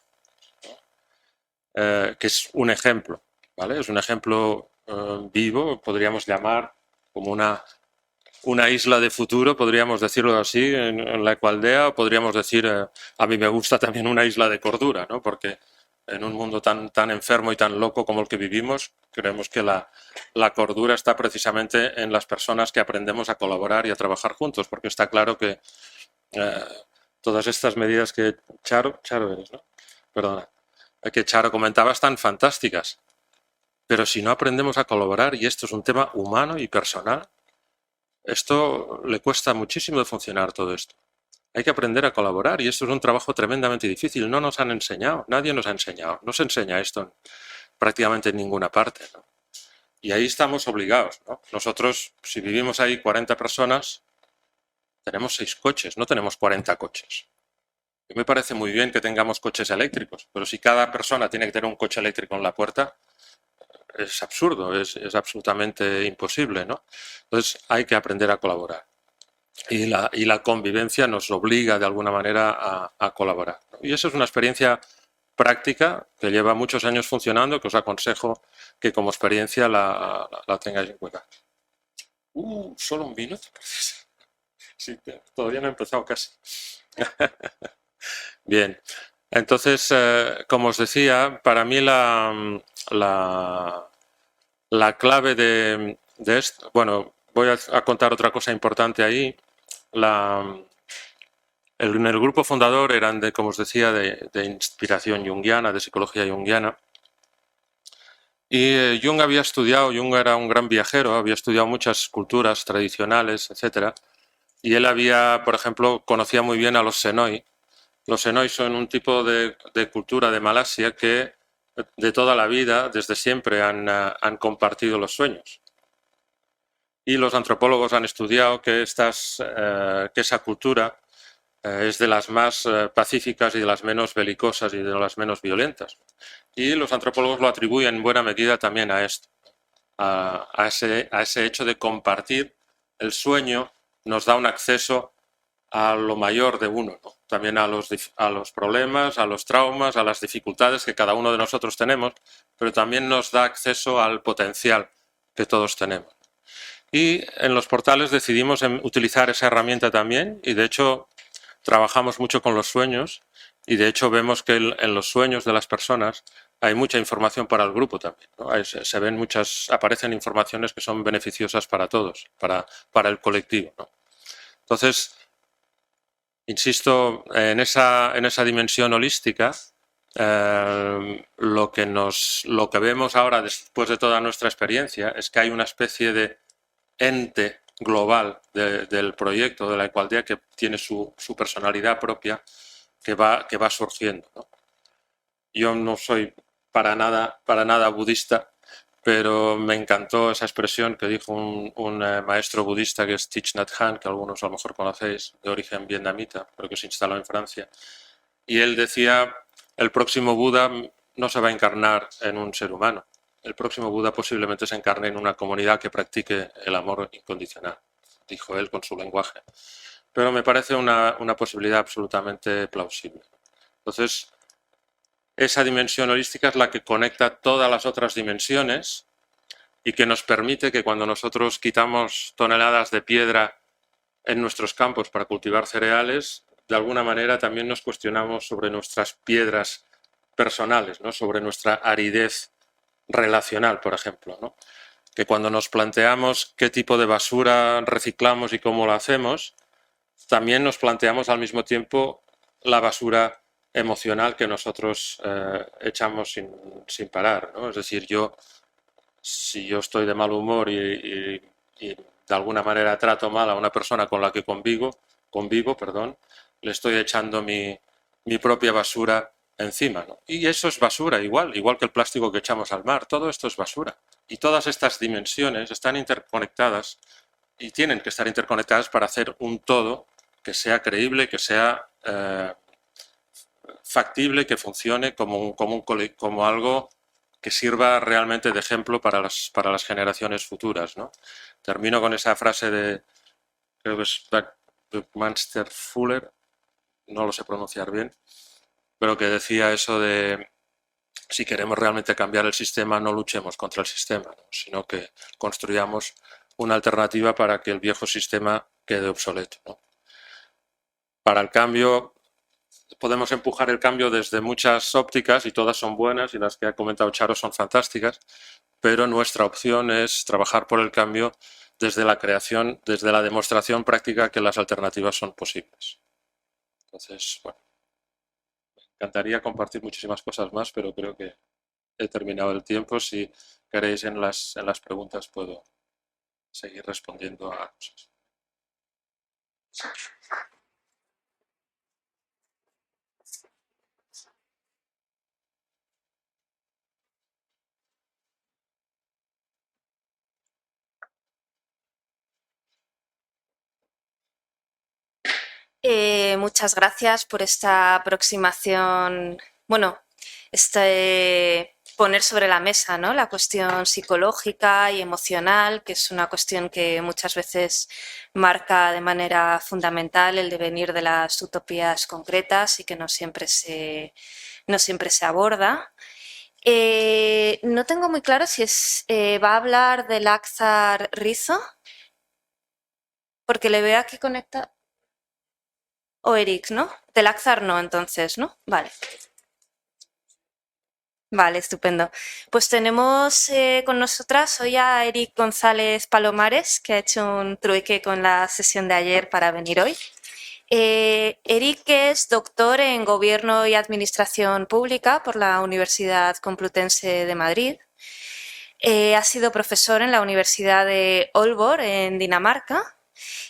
C: que es un ejemplo, ¿vale? Es un ejemplo vivo, podríamos llamar como una isla de futuro, podríamos decirlo así, en la ecoaldea, o podríamos decir, a mí me gusta también una isla de cordura, ¿no? Porque en un mundo tan enfermo y tan loco como el que vivimos, creemos que la cordura está precisamente en las personas que aprendemos a colaborar y a trabajar juntos, porque está claro que todas estas medidas que Charo eres, ¿no? Perdona, que Charo comentaba están fantásticas, pero si no aprendemos a colaborar, y esto es un tema humano y personal, esto le cuesta muchísimo de funcionar todo esto. Hay que aprender a colaborar y esto es un trabajo tremendamente difícil. No nos han enseñado, nadie nos ha enseñado. No se enseña esto prácticamente en ninguna parte, ¿no? Y ahí estamos obligados, ¿no? Nosotros, si vivimos ahí 40 personas, tenemos 6 coches, no tenemos 40 coches. Y me parece muy bien que tengamos coches eléctricos, pero si cada persona tiene que tener un coche eléctrico en la puerta, es absurdo, es absolutamente imposible, ¿no? Entonces hay que aprender a colaborar. Y la convivencia nos obliga de alguna manera a colaborar, ¿no? Y eso es una experiencia práctica que lleva muchos años funcionando, que os aconsejo que como experiencia la tengáis en cuenta. Solo un minuto. Sí, todavía no he empezado casi. Bien, entonces, como os decía, para mí la clave de esto, bueno, voy a contar otra cosa importante ahí. En el grupo fundador eran, como os decía, de inspiración junguiana, de psicología junguiana. Y Jung era un gran viajero, había estudiado muchas culturas tradicionales, etc. Y él por ejemplo, conocía muy bien a los Senoi. Los Senoi son un tipo de cultura de Malasia que de toda la vida, desde siempre, han compartido los sueños. Y los antropólogos han estudiado que esa cultura es de las más pacíficas y de las menos belicosas y de las menos violentas. Y los antropólogos lo atribuyen en buena medida también a esto, a ese hecho de compartir el sueño nos da un acceso a lo mayor de uno, ¿no? También a los problemas, a los traumas, a las dificultades que cada uno de nosotros tenemos, pero también nos da acceso al potencial que todos tenemos. Y en los portales decidimos utilizar esa herramienta también y de hecho trabajamos mucho con los sueños y de hecho vemos que en los sueños de las personas hay mucha información para el grupo también, ¿no? Aparecen informaciones que son beneficiosas para todos, para el colectivo, ¿no? Entonces, insisto, en esa dimensión holística, lo que vemos ahora después de toda nuestra experiencia es que hay una especie de ente global del proyecto, de la Equaldea, que tiene su personalidad propia, que va surgiendo, ¿no? Yo no soy para nada budista, pero me encantó esa expresión que dijo un maestro budista que es Thich Nhat Hanh, que algunos a lo mejor conocéis, de origen vietnamita, pero que se instaló en Francia. Y él decía, el próximo Buda no se va a encarnar en un ser humano. El próximo Buda posiblemente se encarne en una comunidad que practique el amor incondicional, dijo él con su lenguaje. Pero me parece una posibilidad absolutamente plausible. Entonces, esa dimensión holística es la que conecta todas las otras dimensiones y que nos permite que cuando nosotros quitamos toneladas de piedra en nuestros campos para cultivar cereales, de alguna manera también nos cuestionamos sobre nuestras piedras personales, ¿no? Sobre nuestra aridez relacional, por ejemplo, ¿no? Que cuando nos planteamos qué tipo de basura reciclamos y cómo lo hacemos, también nos planteamos al mismo tiempo la basura emocional que nosotros echamos sin parar, ¿no? Es decir, si yo estoy de mal humor y de alguna manera trato mal a una persona con la que convivo, le estoy echando mi propia basura encima, ¿no? Y eso es basura, igual que el plástico que echamos al mar, todo esto es basura. Y todas estas dimensiones están interconectadas y tienen que estar interconectadas para hacer un todo que sea creíble, que sea factible, que funcione como algo que sirva realmente de ejemplo para las generaciones futuras, ¿no? Termino con esa frase creo que es Buckminster Fuller, no lo sé pronunciar bien, pero que decía eso de si queremos realmente cambiar el sistema, no luchemos contra el sistema, ¿no? Sino que construyamos una alternativa para que el viejo sistema quede obsoleto, ¿no? Para el cambio podemos empujar el cambio desde muchas ópticas y todas son buenas y las que ha comentado Charo son fantásticas, pero nuestra opción es trabajar por el cambio desde la creación, desde la demostración práctica que las alternativas son posibles. Entonces, bueno, me encantaría compartir muchísimas cosas más, pero creo que he terminado el tiempo. Si queréis en las preguntas puedo seguir respondiendo a cosas.
A: Muchas gracias por esta aproximación, bueno, poner sobre la mesa, ¿no?, la cuestión psicológica y emocional, que es una cuestión que muchas veces marca de manera fundamental el devenir de las utopías concretas y que no siempre se aborda. No tengo muy claro si va a hablar del Lázaro Rizo, porque le veo aquí conectado. O Eric, ¿no? Del Lázaro no, entonces, ¿no? Vale. Vale, estupendo. Pues tenemos con nosotras hoy a Eric González Palomares, que ha hecho un trueque con la sesión de ayer para venir hoy. Eric es doctor en Gobierno y Administración Pública por la Universidad Complutense de Madrid. Ha sido profesor en la Universidad de Aalborg, en Dinamarca,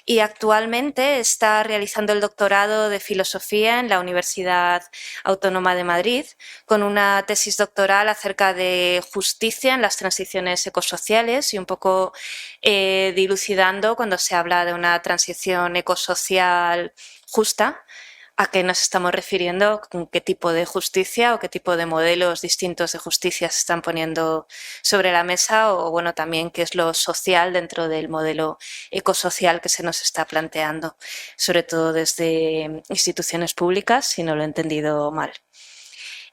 A: y actualmente está realizando el doctorado de Filosofía en la Universidad Autónoma de Madrid, con una tesis doctoral acerca de justicia en las transiciones ecosociales y un poco dilucidando cuando se habla de una transición ecosocial justa, a qué nos estamos refiriendo, con qué tipo de justicia o qué tipo de modelos distintos de justicia se están poniendo sobre la mesa, o bueno, también qué es lo social dentro del modelo ecosocial que se nos está planteando, sobre todo desde instituciones públicas, si no lo he entendido mal.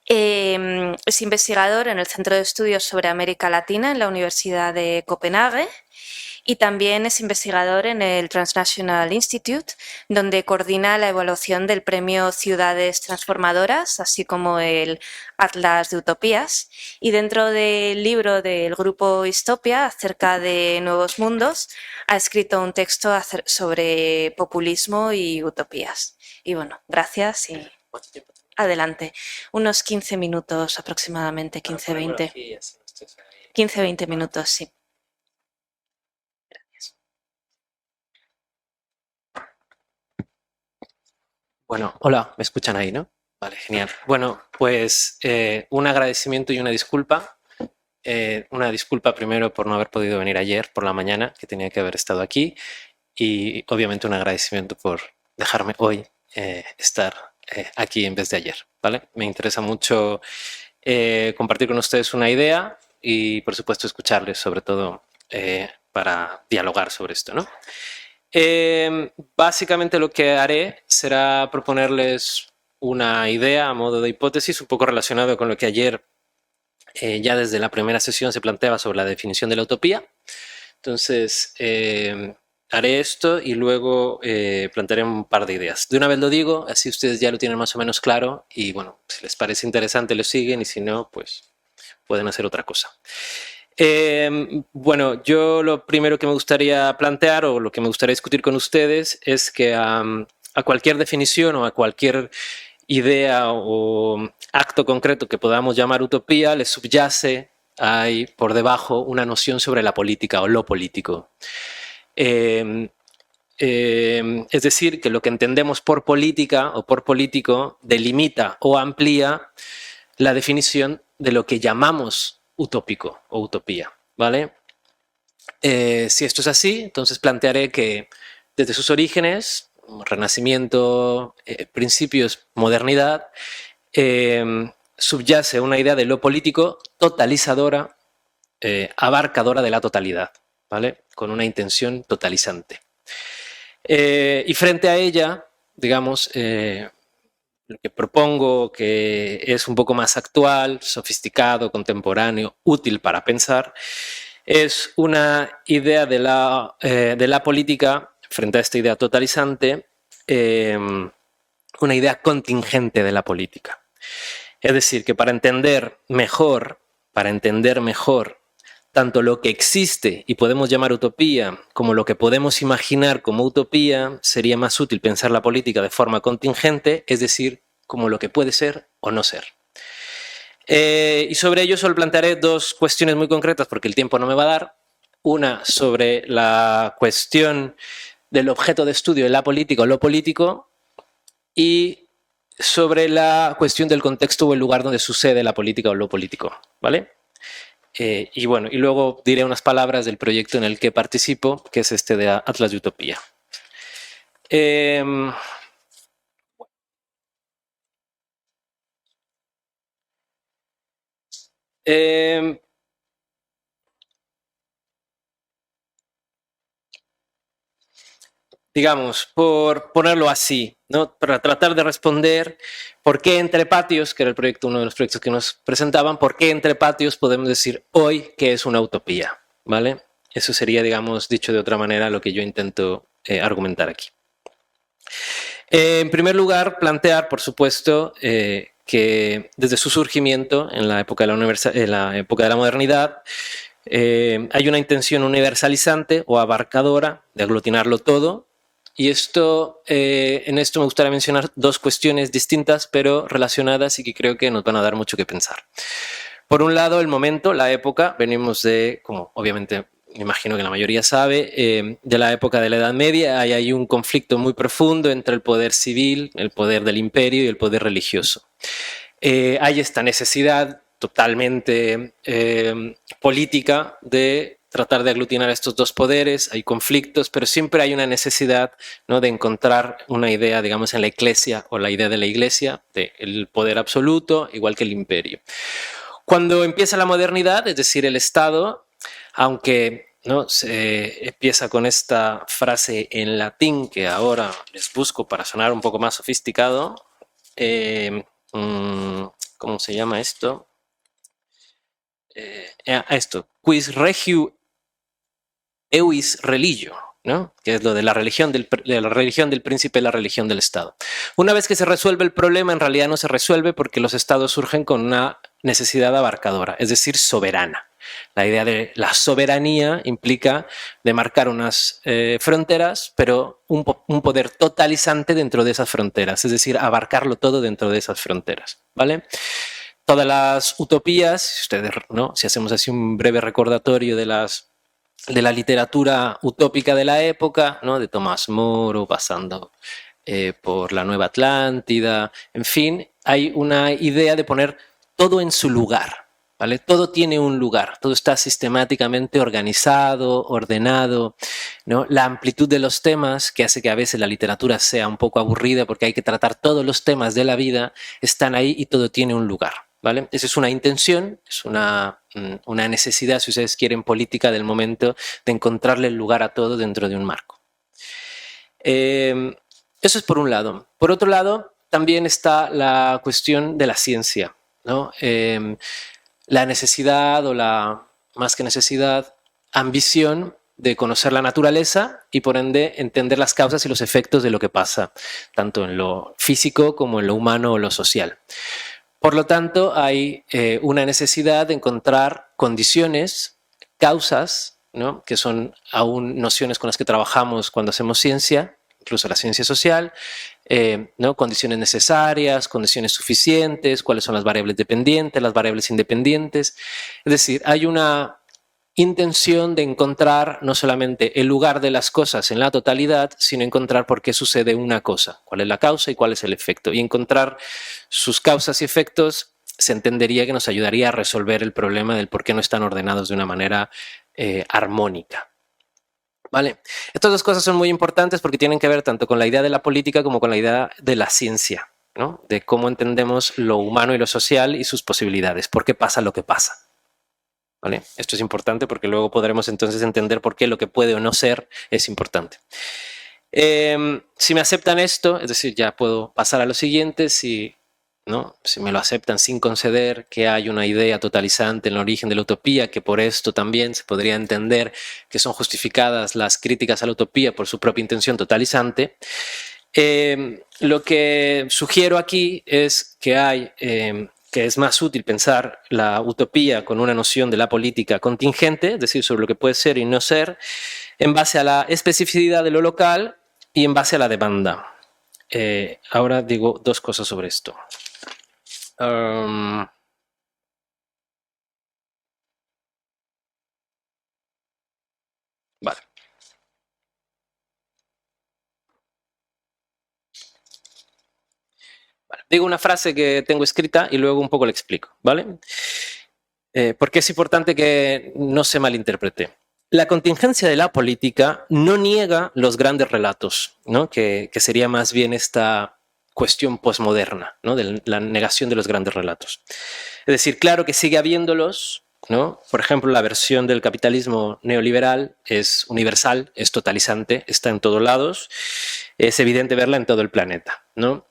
A: Es investigador en el Centro de Estudios sobre América Latina en la Universidad de Copenhague, y también es investigador en el Transnational Institute, donde coordina la evaluación del premio Ciudades Transformadoras, así como el Atlas de Utopías. Y dentro del libro del grupo Histopia, acerca de nuevos mundos, ha escrito un texto sobre populismo y utopías. Y bueno, gracias y adelante. Unos 15 minutos aproximadamente, 15-20. 15-20 minutos, sí.
D: Bueno, hola, me escuchan ahí, ¿no? Vale, genial. Bueno, pues un agradecimiento y una disculpa. Una disculpa primero por no haber podido venir ayer por la mañana, que tenía que haber estado aquí, y obviamente un agradecimiento por dejarme hoy estar aquí en vez de ayer, ¿vale? Me interesa mucho compartir con ustedes una idea y, por supuesto, escucharles, sobre todo para dialogar sobre esto, ¿no? Básicamente lo que haré será proponerles una idea a modo de hipótesis, un poco relacionado con lo que ayer ya desde la primera sesión se planteaba sobre la definición de la utopía. Entonces, haré esto y luego plantearé un par de ideas. De una vez lo digo, así ustedes ya lo tienen más o menos claro y bueno, si les parece interesante lo siguen y si no, pues pueden hacer otra cosa. Bueno, yo lo primero que me gustaría plantear o lo que me gustaría discutir con ustedes es que a cualquier definición o a cualquier idea o acto concreto que podamos llamar utopía le subyace ahí por debajo una noción sobre la política o lo político. Es decir, que lo que entendemos por política o por político delimita o amplía la definición de lo que llamamos utópico o utopía, ¿vale? Si esto es así, entonces plantearé que desde sus orígenes, Renacimiento, principios, modernidad, subyace una idea de lo político totalizadora, abarcadora de la totalidad, ¿vale? Con una intención totalizante. Y frente a ella, digamos, lo que propongo, que es un poco más actual, sofisticado, contemporáneo, útil para pensar, es una idea de la política frente a esta idea totalizante una idea contingente de la política. Es decir, que para entender mejor tanto lo que existe y podemos llamar utopía como lo que podemos imaginar como utopía, sería más útil pensar la política de forma contingente, es decir, como lo que puede ser o no ser. Y sobre ello solo plantearé dos cuestiones muy concretas porque el tiempo no me va a dar. Una sobre la cuestión del objeto de estudio de la política o lo político, y sobre la cuestión del contexto o el lugar donde sucede la política o lo político, ¿vale? Y bueno, y luego diré unas palabras del proyecto en el que participo, que es este de Atlas de Utopía. Digamos, por ponerlo así, ¿no? Para tratar de responder por qué entre patios, que era uno de los proyectos que nos presentaban, por qué entre patios podemos decir hoy que es una utopía, ¿vale? Eso sería, digamos, dicho de otra manera, lo que yo intento argumentar aquí. En primer lugar, plantear, por supuesto, que desde su surgimiento en la época de la modernidad, hay una intención universalizante o abarcadora de aglutinarlo todo. Y en esto me gustaría mencionar dos cuestiones distintas pero relacionadas y que creo que nos van a dar mucho que pensar. Por un lado, el momento, la época, venimos de, como obviamente me imagino que la mayoría sabe, de la época de la Edad Media. Hay un conflicto muy profundo entre el poder civil, el poder del imperio y el poder religioso. Hay esta necesidad totalmente política de tratar de aglutinar estos dos poderes, hay conflictos, pero siempre hay una necesidad, ¿no?, de encontrar una idea, digamos, en la Iglesia o la idea de la Iglesia, del poder absoluto, igual que el imperio. Cuando empieza la modernidad, es decir, el Estado, aunque ¿no? Se empieza con esta frase en latín que ahora les busco para sonar un poco más sofisticado. ¿Cómo se llama esto? Quis regiu euis religio, ¿no? Que es lo de la religión del príncipe, la religión del Estado. Una vez que se resuelve el problema, en realidad no se resuelve porque los estados surgen con una necesidad abarcadora, es decir, soberana. La idea de la soberanía implica demarcar unas fronteras, pero un poder totalizante dentro de esas fronteras, es decir, abarcarlo todo dentro de esas fronteras, ¿vale? Todas las utopías, ustedes, ¿no? Si hacemos así un breve recordatorio de la literatura utópica de la época, ¿no? De Tomás Moro, pasando por la Nueva Atlántida, en fin, hay una idea de poner todo en su lugar, ¿vale? Todo tiene un lugar, todo está sistemáticamente organizado, ordenado, ¿no? La amplitud de los temas, que hace que a veces la literatura sea un poco aburrida porque hay que tratar todos los temas de la vida, están ahí y todo tiene un lugar, ¿vale? Esa es una intención, es una necesidad, si ustedes quieren, política del momento de encontrarle el lugar a todo dentro de un marco. Eso es por un lado. Por otro lado, también está la cuestión de la ciencia, ¿no? La necesidad o más que necesidad, ambición de conocer la naturaleza y por ende entender las causas y los efectos de lo que pasa, tanto en lo físico como en lo humano o lo social. Por lo tanto, hay una necesidad de encontrar condiciones, causas, ¿no? Que son aún nociones con las que trabajamos cuando hacemos ciencia, incluso la ciencia social, ¿no? Condiciones necesarias, condiciones suficientes, cuáles son las variables dependientes, las variables independientes. Es decir, hay una intención de encontrar no solamente el lugar de las cosas en la totalidad, sino encontrar por qué sucede una cosa, cuál es la causa y cuál es el efecto. Y encontrar sus causas y efectos se entendería que nos ayudaría a resolver el problema del por qué no están ordenados de una manera armónica. ¿Vale? Estas dos cosas son muy importantes porque tienen que ver tanto con la idea de la política como con la idea de la ciencia, ¿no? De cómo entendemos lo humano y lo social y sus posibilidades, por qué pasa lo que pasa. ¿Vale? Esto es importante porque luego podremos entonces entender por qué lo que puede o no ser es importante. Si me aceptan esto, es decir, ya puedo pasar a lo siguiente, ¿no? Si me lo aceptan sin conceder que hay una idea totalizante en el origen de la utopía, que por esto también se podría entender que son justificadas las críticas a la utopía por su propia intención totalizante, Lo que sugiero aquí es que que es más útil pensar la utopía con una noción de la política contingente, es decir, sobre lo que puede ser y no ser, en base a la especificidad de lo local y en base a la demanda. Ahora digo dos cosas sobre esto. Vale. Digo una frase que tengo escrita y luego un poco la explico, ¿vale? Porque es importante que no se malinterprete. La contingencia de la política no niega los grandes relatos, ¿no? que sería más bien esta cuestión posmoderna, ¿no? De la negación de los grandes relatos. Es decir, claro que sigue habiéndolos, ¿no? Por ejemplo, la versión del capitalismo neoliberal es universal, es totalizante, está en todos lados, es evidente verla en todo el planeta, ¿no?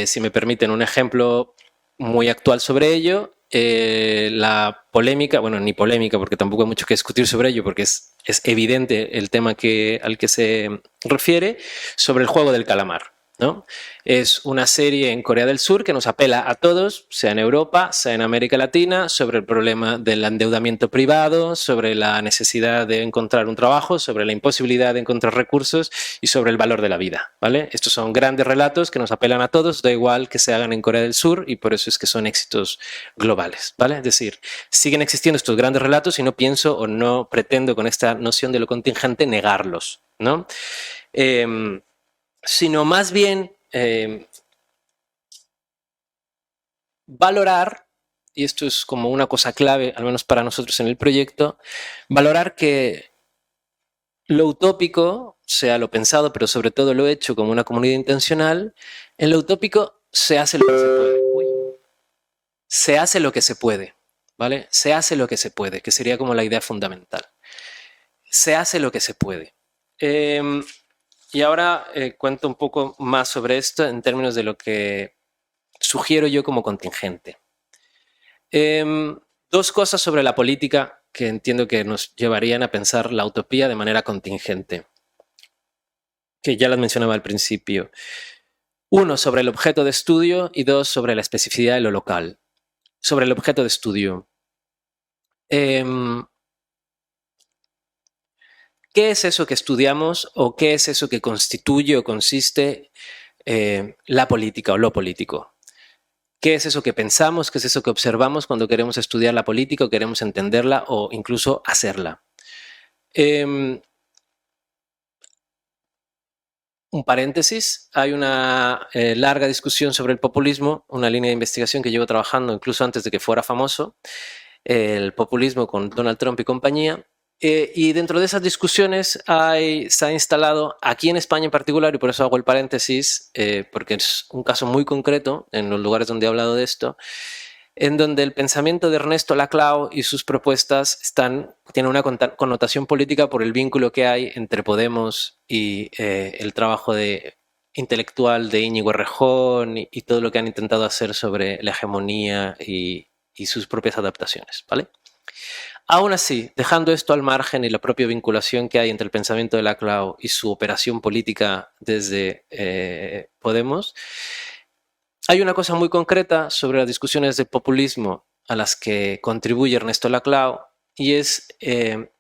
D: Si me permiten un ejemplo muy actual sobre ello, la polémica, bueno, ni polémica porque tampoco hay mucho que discutir sobre ello porque es evidente el tema al que se refiere, sobre el juego del calamar, ¿no? Es una serie en Corea del Sur que nos apela a todos, sea en Europa, sea en América Latina, sobre el problema del endeudamiento privado, sobre la necesidad de encontrar un trabajo, sobre la imposibilidad de encontrar recursos y sobre el valor de la vida, ¿vale? Estos son grandes relatos que nos apelan a todos, da igual que se hagan en Corea del Sur y por eso es que son éxitos globales, ¿vale? Es decir, siguen existiendo estos grandes relatos y no pienso o no pretendo con esta noción de lo contingente negarlos, ¿no? Sino más bien valorar, y esto es como una cosa clave, al menos para nosotros en el proyecto, valorar que lo utópico, sea lo pensado, pero sobre todo lo hecho como una comunidad intencional, en lo utópico se hace lo que se puede. Se hace lo que se puede, ¿vale? Se hace lo que se puede, que sería como la idea fundamental. Se hace lo que se puede. Y ahora cuento un poco más sobre esto en términos de lo que sugiero yo como contingente. Dos cosas sobre la política que entiendo que nos llevarían a pensar la utopía de manera contingente, que ya las mencionaba al principio. Uno, sobre el objeto de estudio y dos, sobre la especificidad de lo local. Sobre el objeto de estudio. ¿Qué es eso que estudiamos o qué es eso que constituye o consiste la política o lo político? ¿Qué es eso que pensamos? ¿Qué es eso que observamos cuando queremos estudiar la política o queremos entenderla o incluso hacerla? Un paréntesis, hay una larga discusión sobre el populismo, una línea de investigación que llevo trabajando incluso antes de que fuera famoso, el populismo con Donald Trump y compañía. Y dentro de esas discusiones se ha instalado, aquí en España en particular, y por eso hago el paréntesis, porque es un caso muy concreto en los lugares donde he hablado de esto, en donde el pensamiento de Ernesto Laclau y sus propuestas tienen una connotación política por el vínculo que hay entre Podemos y el trabajo intelectual de Íñigo Errejón y todo lo que han intentado hacer sobre la hegemonía y sus propias adaptaciones, ¿vale? Aún así, dejando esto al margen y la propia vinculación que hay entre el pensamiento de Laclau y su operación política desde Podemos, hay una cosa muy concreta sobre las discusiones de populismo a las que contribuye Ernesto Laclau y es en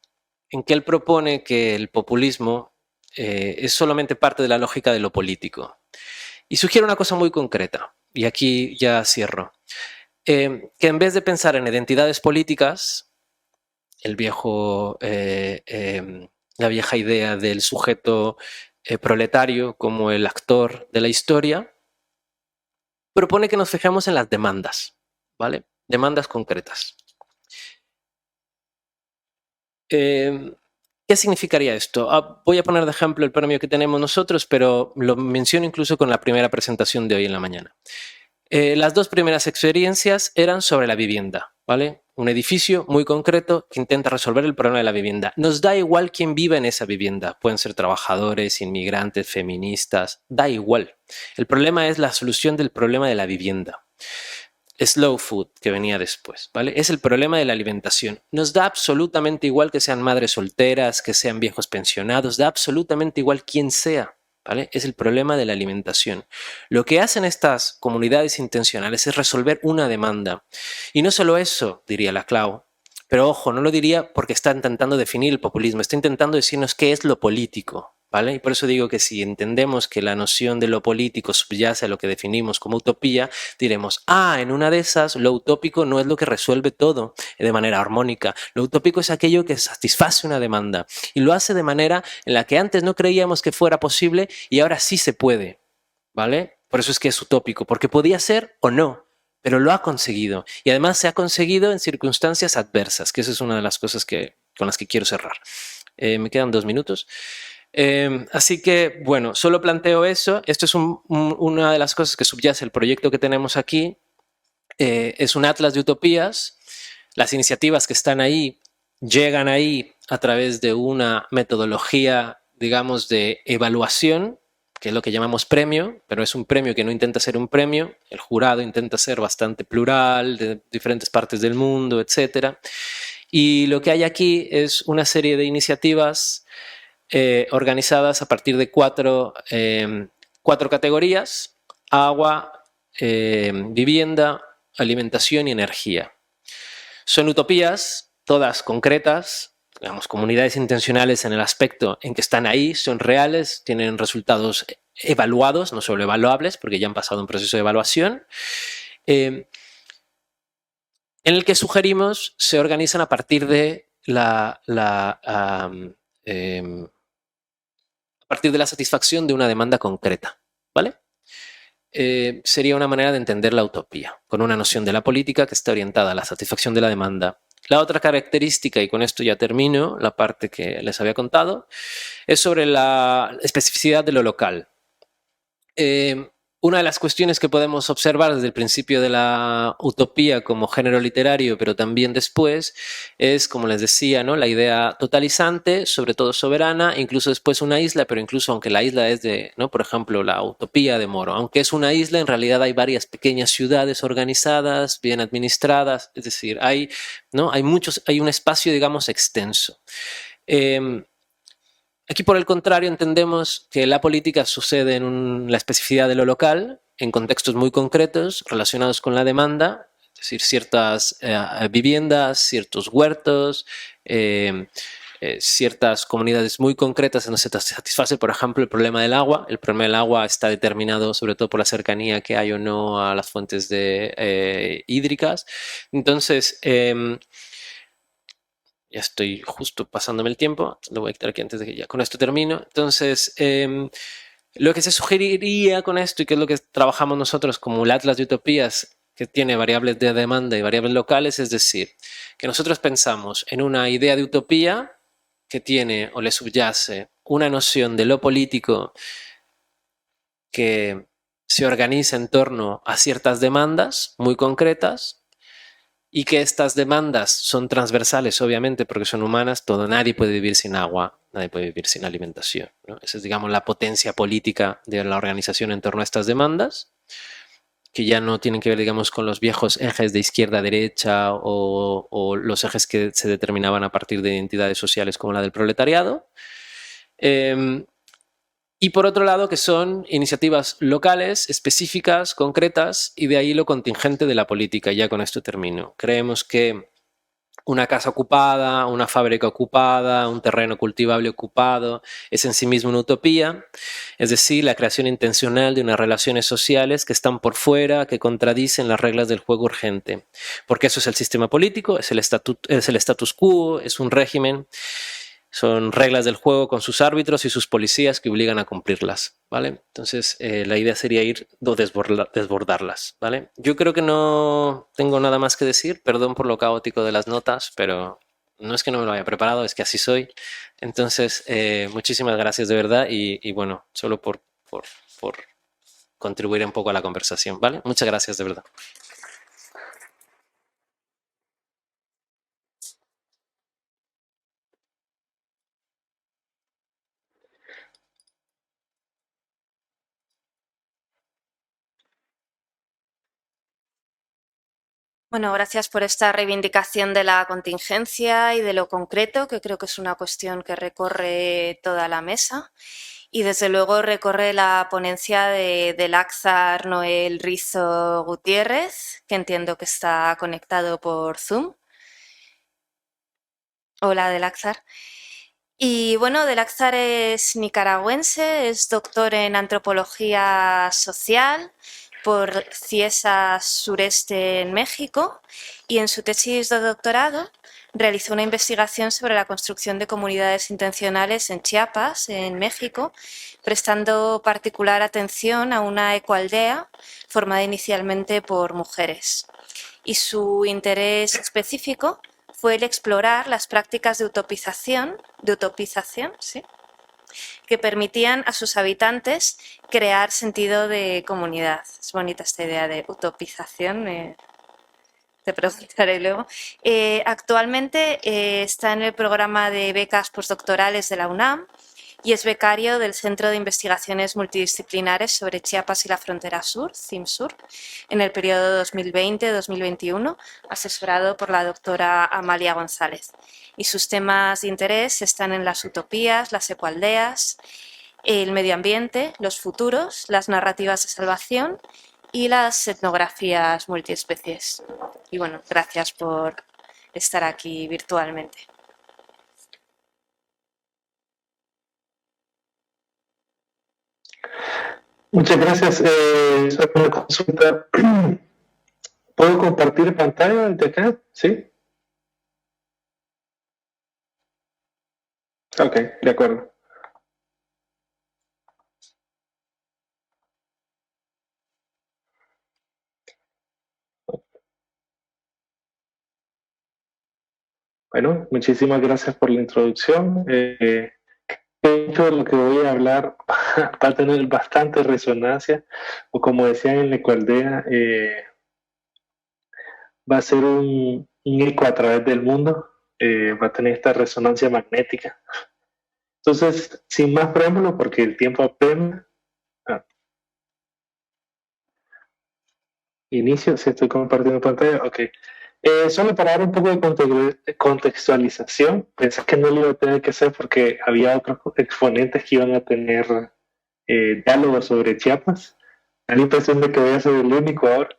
D: que él propone que el populismo es solamente parte de la lógica de lo político. Y sugiere una cosa muy concreta, y aquí ya cierro, que en vez de pensar en identidades políticas, la vieja idea del sujeto proletario como el actor de la historia, propone que nos fijemos en las demandas, ¿vale? Demandas concretas. ¿Qué significaría esto? Voy a poner de ejemplo el premio que tenemos nosotros, pero lo menciono incluso con la primera presentación de hoy en la mañana. Las dos primeras experiencias eran sobre la vivienda, ¿vale? Un edificio muy concreto que intenta resolver el problema de la vivienda. Nos da igual quién vive en esa vivienda. Pueden ser trabajadores, inmigrantes, feministas, da igual. El problema es la solución del problema de la vivienda. Slow food, que venía después, ¿vale? Es el problema de la alimentación. Nos da absolutamente igual que sean madres solteras, que sean viejos pensionados, da absolutamente igual quién sea. ¿vale? Es el problema de la alimentación. Lo que hacen estas comunidades intencionales es resolver una demanda. Y no solo eso, diría la Clau, pero ojo, no lo diría porque está intentando definir el populismo, está intentando decirnos qué es lo político, ¿vale? Y por eso digo que si entendemos que la noción de lo político subyace a lo que definimos como utopía, diremos, en una de esas lo utópico no es lo que resuelve todo de manera armónica. Lo utópico es aquello que satisface una demanda y lo hace de manera en la que antes no creíamos que fuera posible y ahora sí se puede, ¿vale? Por eso es que es utópico, porque podía ser o no, pero lo ha conseguido. Y además se ha conseguido en circunstancias adversas, que esa es una de las cosas con las que quiero cerrar. Me quedan 2 minutos. Así que, bueno, solo planteo eso. Esto es una de las cosas que subyace el proyecto que tenemos aquí. Es un atlas de utopías. Las iniciativas que están ahí llegan ahí a través de una metodología, digamos, de evaluación, que es lo que llamamos premio, pero es un premio que no intenta ser un premio. El jurado intenta ser bastante plural, de diferentes partes del mundo, etc. Y lo que hay aquí es una serie de iniciativas organizadas a partir de cuatro categorías: agua, vivienda, alimentación y energía. Son utopías, todas concretas, digamos, comunidades intencionales en el aspecto en que están ahí, son reales, tienen resultados evaluados, no solo evaluables, porque ya han pasado un proceso de evaluación, en el que sugerimos se organizan a partir de a partir de la satisfacción de una demanda concreta, ¿vale? Sería una manera de entender la utopía, con una noción de la política que está orientada a la satisfacción de la demanda. La otra característica, y con esto ya termino la parte que les había contado, es sobre la especificidad de lo local. Una de las cuestiones que podemos observar desde el principio de la utopía como género literario, pero también después, es, como les decía, ¿no?, la idea totalizante, sobre todo soberana, incluso después una isla, pero incluso aunque la isla es de, ¿no?, por ejemplo, la utopía de Moro, aunque es una isla, en realidad hay varias pequeñas ciudades organizadas, bien administradas, es decir, hay un espacio, digamos, extenso. Aquí, por el contrario, entendemos que la política sucede en la especificidad de lo local, en contextos muy concretos relacionados con la demanda, es decir, ciertas viviendas, ciertos huertos, ciertas comunidades muy concretas donde se satisface, por ejemplo, el problema del agua. El problema del agua está determinado sobre todo por la cercanía que hay o no a las fuentes hídricas. Entonces, ya estoy justo pasándome el tiempo, lo voy a quitar aquí antes de que ya con esto termino. Entonces, lo que se sugeriría con esto, y que es lo que trabajamos nosotros como el Atlas de Utopías, que tiene variables de demanda y variables locales, es decir, que nosotros pensamos en una idea de utopía que tiene o le subyace una noción de lo político que se organiza en torno a ciertas demandas muy concretas, y que estas demandas son transversales, obviamente, porque son humanas. Nadie puede vivir sin agua, nadie puede vivir sin alimentación, ¿no? Esa es, digamos, la potencia política de la organización en torno a estas demandas, que ya no tienen que ver, digamos, con los viejos ejes de izquierda-derecha o los ejes que se determinaban a partir de identidades sociales como la del proletariado. Y por otro lado, que son iniciativas locales, específicas, concretas, y de ahí lo contingente de la política. Ya con esto termino. Creemos que una casa ocupada, una fábrica ocupada, un terreno cultivable ocupado, es en sí mismo una utopía, es decir, la creación intencional de unas relaciones sociales que están por fuera, que contradicen las reglas del juego urgente. Porque eso es el sistema político, es el status quo, es un régimen. Son reglas del juego con sus árbitros y sus policías que obligan a cumplirlas, ¿vale? Entonces, la idea sería desbordarlas, ¿vale? Yo creo que no tengo nada más que decir. Perdón por lo caótico de las notas, pero no es que no me lo haya preparado, es que así soy. Entonces, muchísimas gracias de verdad y bueno, solo por contribuir un poco a la conversación, ¿vale? Muchas gracias de verdad.
A: Bueno, gracias por esta reivindicación de la contingencia y de lo concreto, que creo que es una cuestión que recorre toda la mesa. y desde luego recorre la ponencia de Láxar Noel Rizo Gutiérrez, que entiendo que está conectado por Zoom. Hola, de Láxar. Y bueno, de Láxar es nicaragüense, es doctor en antropología social por CIESA Sureste en México y en su tesis de doctorado realizó una investigación sobre la construcción de comunidades intencionales en Chiapas, en México, prestando particular atención a una ecoaldea formada inicialmente por mujeres. Y su interés específico fue el explorar las prácticas de utopización, ¿sí?, que permitían a sus habitantes crear sentido de comunidad. Es bonita esta idea de utopización, te preguntaré luego. Actualmente está en el programa de becas postdoctorales de la UNAM y es becario del Centro de Investigaciones Multidisciplinares sobre Chiapas y la Frontera Sur, CIMSUR, en el periodo 2020-2021, asesorado por la doctora Amalia González. Y sus temas de interés están en las utopías, las ecoaldeas, el medio ambiente, los futuros, las narrativas de salvación y las etnografías multiespecies. Y bueno, gracias por estar aquí virtualmente.
E: Muchas gracias. Solo una consulta. ¿Puedo compartir pantalla desde acá? ¿Sí? Ok, de acuerdo. Bueno, muchísimas gracias por la introducción. De hecho, lo que voy a hablar va a tener bastante resonancia, o como decían en la ecoaldea, va a ser un eco a través del mundo, va a tener esta resonancia magnética. Entonces, sin más preámbulo, porque el tiempo apremia, inicio, si estoy compartiendo pantalla, ok. Solo para dar un poco de contextualización, pensé que no lo iba a tener que hacer porque había otros exponentes que iban a tener diálogos sobre Chiapas. Da la impresión de que voy a ser el único ahora.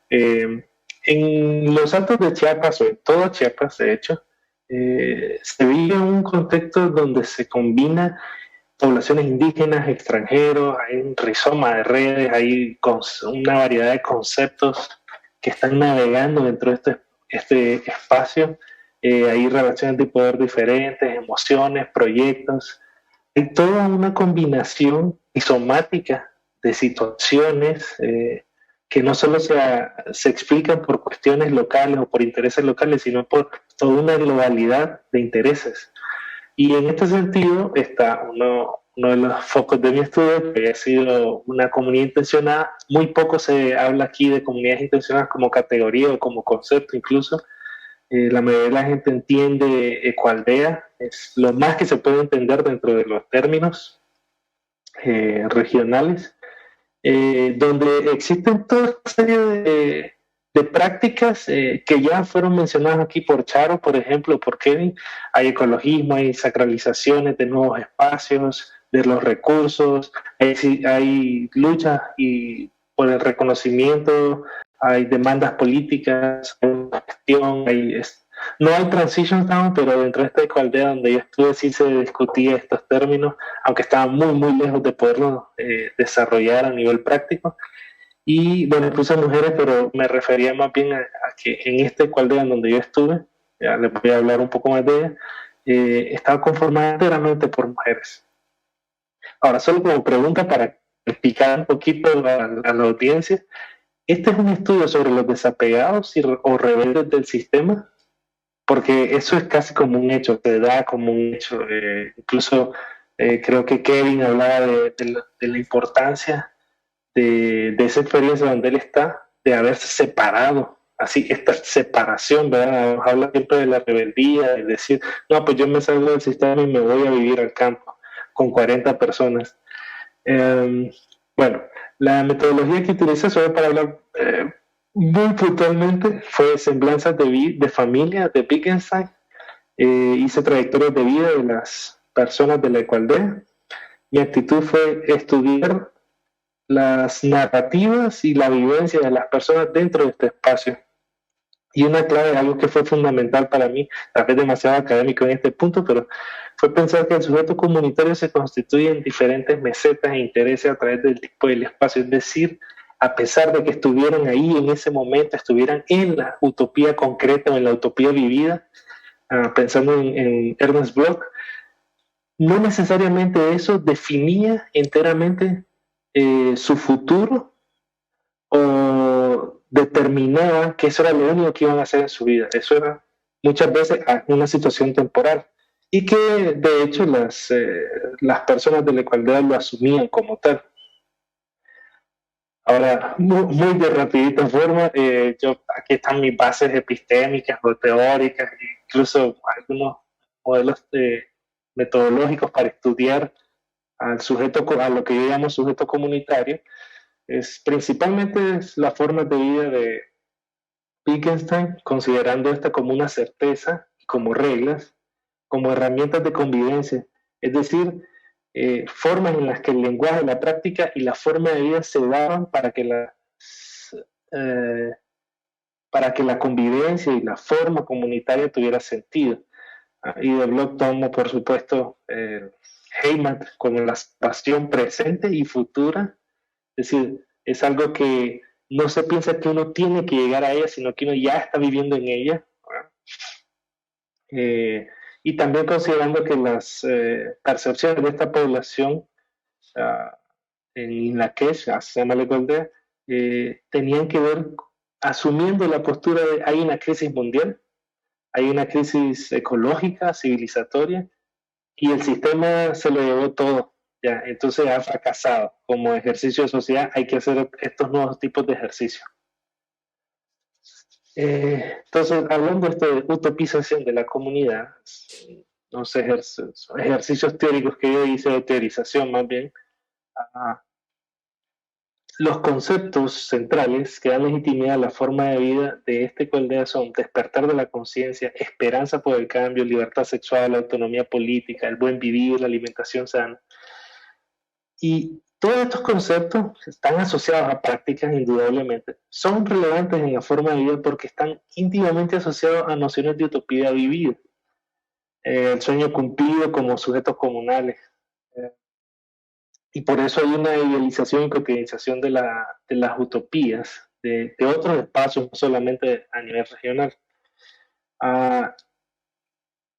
E: En los Altos de Chiapas, o en todo Chiapas, de hecho, se vive un contexto donde se combina poblaciones indígenas, extranjeros, hay un rizoma de redes, hay una variedad de conceptos que están navegando dentro de este espacio. Hay relaciones de poder diferentes, emociones, proyectos. Hay toda una combinación isomática de situaciones que no solo se explican por cuestiones locales o por intereses locales, sino por toda una globalidad de intereses. Y en este sentido está uno de los focos de mi estudio, que ha sido una comunidad intencionada. Muy poco se habla aquí de comunidades intencionadas como categoría o como concepto incluso. La mayoría de la gente entiende ecoaldea, es lo más que se puede entender dentro de los términos regionales, donde existen toda una serie de prácticas que ya fueron mencionadas aquí por Charo, por ejemplo, por Kevin. Hay ecologismo, hay sacralizaciones de nuevos espacios, de los recursos, hay lucha y por el reconocimiento, hay demandas políticas, hay gestión, no hay transition town, pero dentro de esta ecoaldea donde yo estuve sí se discutía estos términos, aunque estaban muy lejos de poderlo desarrollar a nivel práctico. Y bueno, puse mujeres, pero me refería más bien a que en esta ecoaldea donde yo estuve, ya les voy a hablar un poco más de ella, estaba conformada enteramente por mujeres. Ahora, solo como pregunta para explicar un poquito a la audiencia, ¿este es un estudio sobre los desapegados o rebeldes del sistema? Porque eso es casi como un hecho, se da como un hecho. Incluso creo que Kevin hablaba de la importancia de esa experiencia donde él está, de haberse separado. Así, esta separación, ¿verdad? Habla siempre de la rebeldía, de decir, no, pues yo me salgo del sistema y me voy a vivir al campo con 40 personas. Bueno, la metodología que utilicé solo para hablar muy puntualmente fue Semblanzas de Familia de Wittgenstein. Hice trayectorias de vida de las personas de la ecoaldea mi actitud fue estudiar las narrativas y la vivencia de las personas dentro de este espacio. Y una clave, algo que fue fundamental para mí, tal vez demasiado académico en este punto, pero fue pensar que el sujeto comunitario se constituye en diferentes mesetas e intereses a través del tipo del espacio. Es decir, a pesar de que estuvieran ahí en ese momento, estuvieran en la utopía concreta o en la utopía vivida, pensando en Ernest Bloch, no necesariamente eso definía enteramente su futuro o determinaba que eso era lo único que iban a hacer en su vida. Eso era muchas veces una situación temporal y que de hecho las personas de la igualdad lo asumían como tal. Ahora, muy de rapidita forma, aquí están mis bases epistémicas o teóricas, incluso algunos modelos metodológicos para estudiar al sujeto, a lo que yo llamo sujeto comunitario. Es principalmente la forma de vida de Wittgenstein, considerando esta como una certeza, como reglas, como herramientas de convivencia, es decir, formas en las que el lenguaje, la práctica y la forma de vida se daban para que la convivencia y la forma comunitaria tuviera sentido. Y de Bloch tomo, por supuesto, Heimat como la pasión presente y futura, es decir, es algo que no se piensa que uno tiene que llegar a ella, sino que uno ya está viviendo en ella. Y también considerando que las percepciones de esta población en la que se llama la igualdad, tenían que ver asumiendo la postura de hay una crisis mundial, hay una crisis ecológica, civilizatoria, y el sistema se lo llevó todo. Ya, entonces ha fracasado. Como ejercicio de sociedad hay que hacer estos nuevos tipos de ejercicio. Entonces, hablando de utopización de la comunidad, los ejercicios teóricos que yo hice, de teorización más bien, los conceptos centrales que dan legitimidad a la forma de vida de esta igualdad son despertar de la conciencia, esperanza por el cambio, libertad sexual, autonomía política, el buen vivir, la alimentación sana. Y todos estos conceptos están asociados a prácticas, indudablemente. Son relevantes en la forma de vida porque están íntimamente asociados a nociones de utopía vivida. El sueño cumplido como sujetos comunales. Y por eso hay una idealización y cotidianización de las utopías, de otros espacios, no solamente a nivel regional.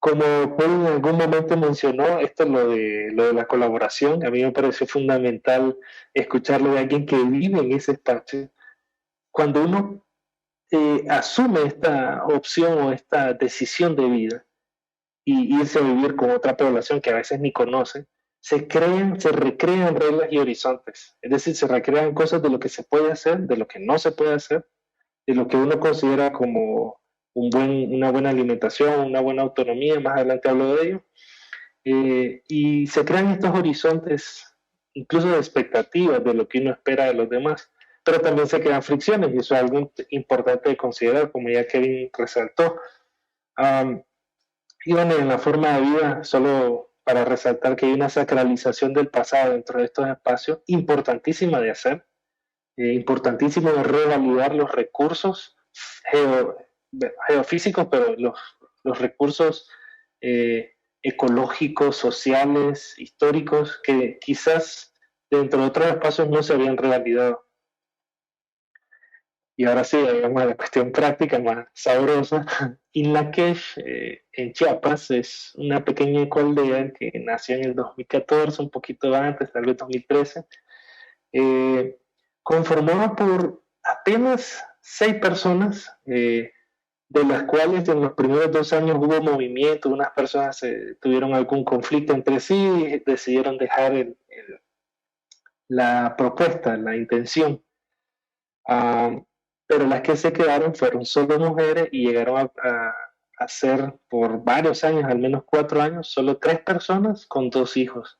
E: Como Paul en algún momento mencionó, esto lo de la colaboración, a mí me pareció fundamental escucharlo de alguien que vive en ese espacio. Cuando uno asume esta opción o esta decisión de vida y irse a vivir con otra población que a veces ni conoce, se recrean reglas y horizontes. Es decir, se recrean cosas de lo que se puede hacer, de lo que no se puede hacer, de lo que uno considera como una buena alimentación, una buena autonomía, más adelante hablo de ello, y se crean estos horizontes, incluso de expectativas de lo que uno espera de los demás, pero también se crean fricciones, y eso es algo importante de considerar, como ya Kevin resaltó. Y bueno, en la forma de vida, solo para resaltar que hay una sacralización del pasado dentro de estos espacios, importantísima de hacer, importantísimo de revalidar los recursos geofísicos, pero los recursos ecológicos, sociales, históricos, que quizás dentro de otros espacios no se habían revalidado. Y ahora sí, vamos a la cuestión práctica más sabrosa. Inlaquesh, en Chiapas, es una pequeña ecoaldea que nació en el 2014, un poquito antes, tal vez 2013, conformada por apenas 6 personas, de las cuales en los primeros 2 años hubo movimiento, unas personas tuvieron algún conflicto entre sí y decidieron dejar la propuesta, la intención. Pero las que se quedaron fueron solo mujeres y llegaron a ser por varios años, al menos 4 años, solo 3 personas con 2 hijos.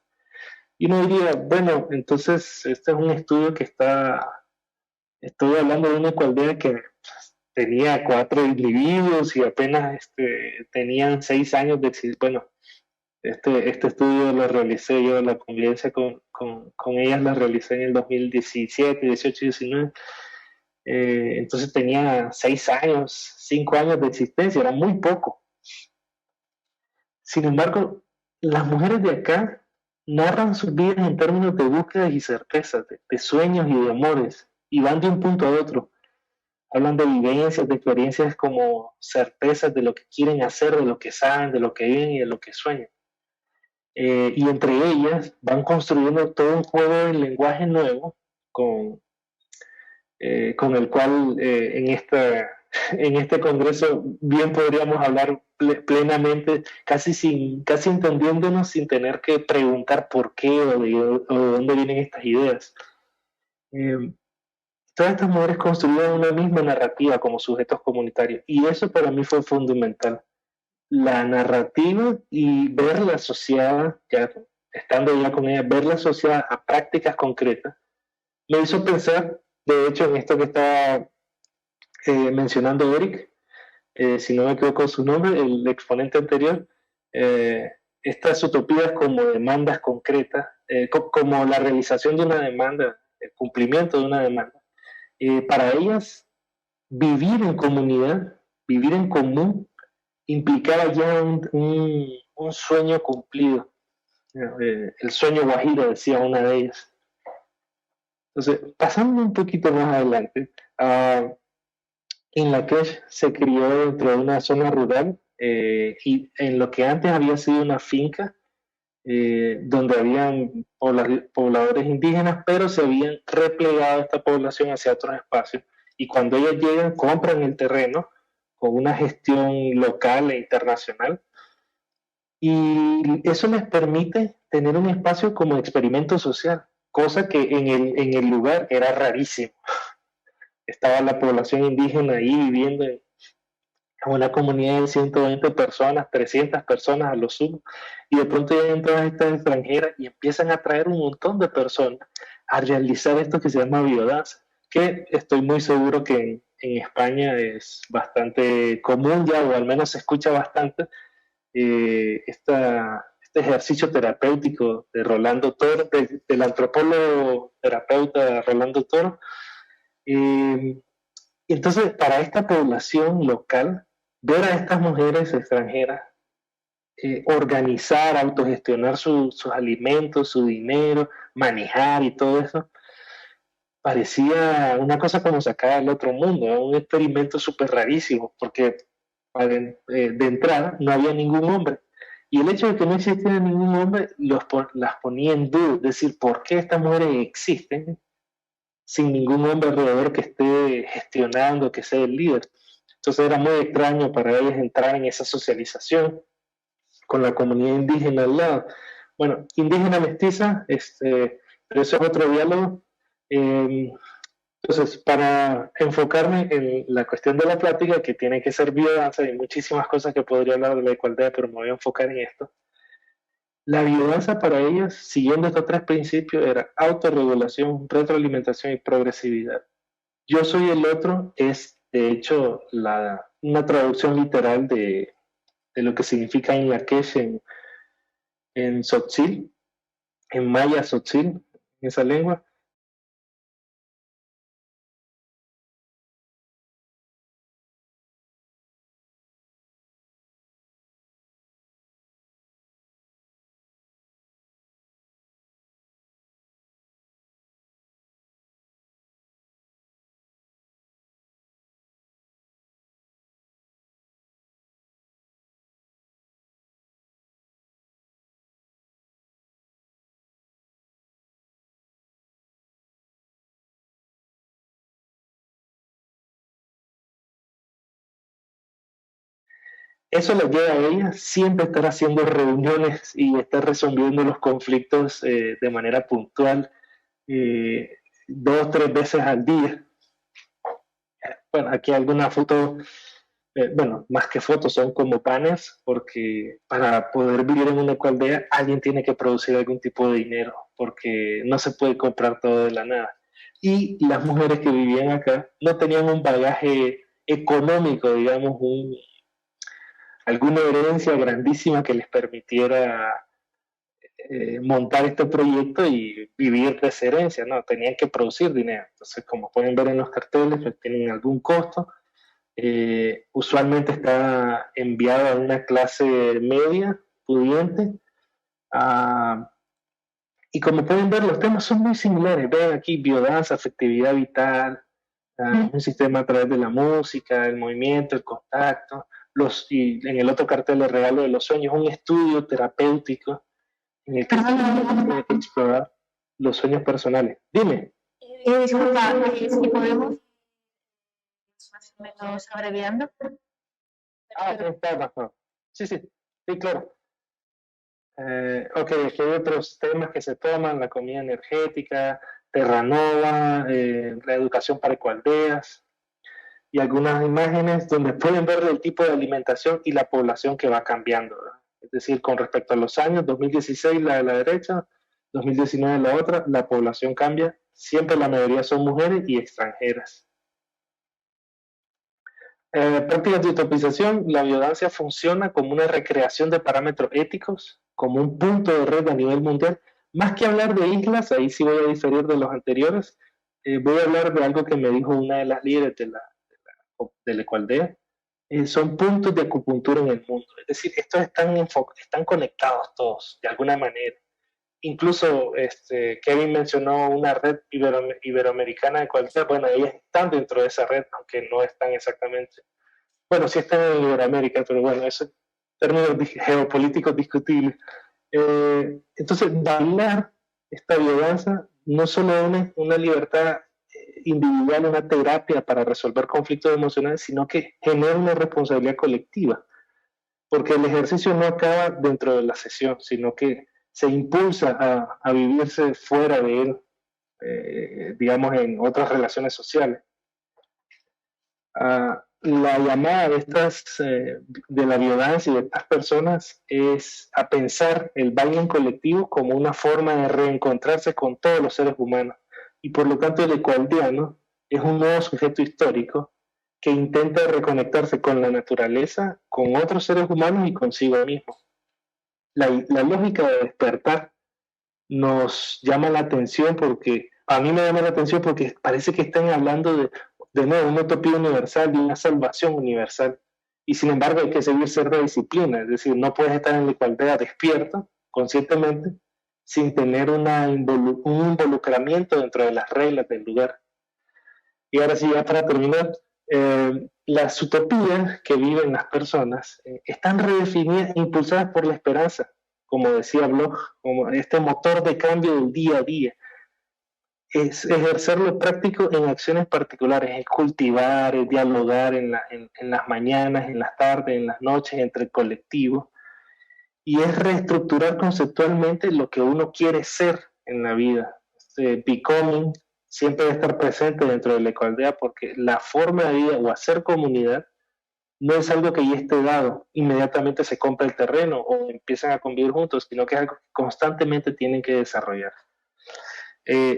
E: Y uno diría, bueno, entonces este es un estudio que estoy hablando de una ecoaldea que tenía 4 individuos y apenas tenían 6 años de existencia. Bueno, Este estudio lo realicé yo, la convivencia con ellas la realicé en el 2017, 18, 19. Entonces tenía 6 años, 5 años de existencia, era muy poco. Sin embargo, las mujeres de acá narran sus vidas en términos de búsquedas y certezas, de sueños y de amores, y van de un punto a otro. Hablan de vivencias, de experiencias como certezas de lo que quieren hacer, de lo que saben, de lo que viven y de lo que sueñan. Y entre ellas van construyendo todo un juego de lenguaje nuevo con el cual en este congreso bien podríamos hablar plenamente, casi entendiéndonos sin tener que preguntar por qué o de dónde vienen estas ideas. Todas estas mujeres construyeron una misma narrativa como sujetos comunitarios y eso para mí fue fundamental. La narrativa y verla asociada, ya estando ya con ella, verla asociada a prácticas concretas, me hizo pensar, de hecho, en esto que estaba mencionando Eric, si no me equivoco su nombre, el exponente anterior, estas utopías como demandas concretas, como la realización de una demanda, el cumplimiento de una demanda. Para ellas, vivir en comunidad, vivir en común, implicaba ya un sueño cumplido. El sueño guajiro, decía una de ellas. Entonces, pasando un poquito más adelante, en Lakesh se crió dentro de una zona rural y en lo que antes había sido una finca donde habían pobladores indígenas, pero se habían replegado esta población hacia otros espacios. Y cuando ellos llegan, compran el terreno con una gestión local e internacional. Y eso les permite tener un espacio como experimento social, cosa que en el lugar era rarísimo. Estaba la población indígena ahí viviendo en una comunidad de 120 personas, 300 personas a lo sumo, y de pronto llegan todas estas extranjeras y empiezan a traer un montón de personas a realizar esto que se llama biodanza, que estoy muy seguro que en España es bastante común ya, o al menos se escucha bastante, este ejercicio terapéutico de Rolando Toro, del antropólogo terapeuta Rolando Toro. Entonces, para esta población local, ver a estas mujeres extranjeras organizar, autogestionar sus alimentos, su dinero, manejar y todo eso, parecía una cosa como sacada del otro mundo, un experimento súper rarísimo, porque de entrada no había ningún hombre. Y el hecho de que no existiera ningún hombre las ponía en duda, es decir, ¿por qué estas mujeres existen sin ningún hombre alrededor que esté gestionando, que sea el líder? Entonces era muy extraño para ellos entrar en esa socialización con la comunidad indígena al lado. Bueno, indígena mestiza, pero eso es otro diálogo. Entonces, para enfocarme en la cuestión de la plática, que tiene que ser biodanza, hay muchísimas cosas que podría hablar de la igualdad, pero me voy a enfocar en esto. La biodanza para ellas, siguiendo estos 3 principios, era autorregulación, retroalimentación y progresividad. Yo soy el otro es, de hecho, una traducción literal de lo que significa en Lakesh en Tzotzil, en maya Tzotzil, en esa lengua. Eso les lleva a ella siempre estar haciendo reuniones y estar resolviendo los conflictos de manera puntual, 2, 3 veces al día. Bueno, aquí alguna foto, bueno, más que fotos, son como panes, porque para poder vivir en una aldea alguien tiene que producir algún tipo de dinero, porque no se puede comprar todo de la nada. Y las mujeres que vivían acá no tenían un bagaje económico, digamos, alguna herencia grandísima que les permitiera montar este proyecto y vivir de esa herencia, ¿no? Tenían que producir dinero. Entonces, como pueden ver en los carteles, pues tienen algún costo. Usualmente está enviado a una clase media, pudiente. Y como pueden ver, los temas son muy similares. Ven aquí biodanza, afectividad vital, un sistema a través de la música, el movimiento, el contacto. Y en el otro cartel, el regalo de los sueños, un estudio terapéutico en el que se puede explorar los sueños personales. Dime.
F: Disculpa, si podemos más o menos abreviando.
E: Está mejor. Sí, claro. Ok, aquí hay otros temas que se toman, la comida energética, Terranova, la educación para ecoaldeas y algunas imágenes donde pueden ver el tipo de alimentación y la población que va cambiando, ¿verdad? Es decir, con respecto a los años, 2016 la de la derecha, 2019 la otra, la población cambia, siempre la mayoría son mujeres y extranjeras. Prácticas de utopización, la biodancia funciona como una recreación de parámetros éticos, como un punto de red a nivel mundial. Más que hablar de islas, ahí sí voy a diferir de los anteriores, voy a hablar de algo que me dijo una de las líderes de la Ecualdea. Son puntos de acupuntura en el mundo. Es decir, estos están conectados todos, de alguna manera. Incluso Kevin mencionó una red iberoamericana de cualquier, bueno, ellas están dentro de esa red, aunque no están exactamente, bueno, sí están en Iberoamérica, pero bueno, eso es términos geopolíticos discutibles. Entonces, bailar esta biodanza no solo es una libertad individual, una terapia para resolver conflictos emocionales, sino que genera una responsabilidad colectiva, porque el ejercicio no acaba dentro de la sesión, sino que se impulsa a vivirse fuera de él, digamos, en otras relaciones sociales. La llamada de la biodanza y de estas personas es a pensar el baile en colectivo como una forma de reencontrarse con todos los seres humanos. Y por lo tanto el ecualdiano es un nuevo sujeto histórico que intenta reconectarse con la naturaleza, con otros seres humanos y consigo mismo. La lógica de despertar nos llama la atención porque, a mí me llama la atención porque parece que están hablando de nuevo, una utopía universal, de una salvación universal. Y sin embargo hay que seguir cierta disciplina, es decir, no puedes estar en la igualdad despierto, conscientemente, sin tener un involucramiento dentro de las reglas del lugar. Y ahora sí, ya para terminar, las utopías que viven las personas están redefinidas e impulsadas por la esperanza, como decía Bloch, como este motor de cambio del día a día. Es ejercer lo práctico en acciones particulares, es cultivar, es dialogar en las mañanas, en las tardes, en las noches, entre el colectivo, y es reestructurar conceptualmente lo que uno quiere ser en la vida. Becoming siempre debe estar presente dentro de la ecoaldea porque la forma de vida o hacer comunidad no es algo que ya esté dado, inmediatamente se compra el terreno o empiezan a convivir juntos, sino que es algo que constantemente tienen que desarrollar.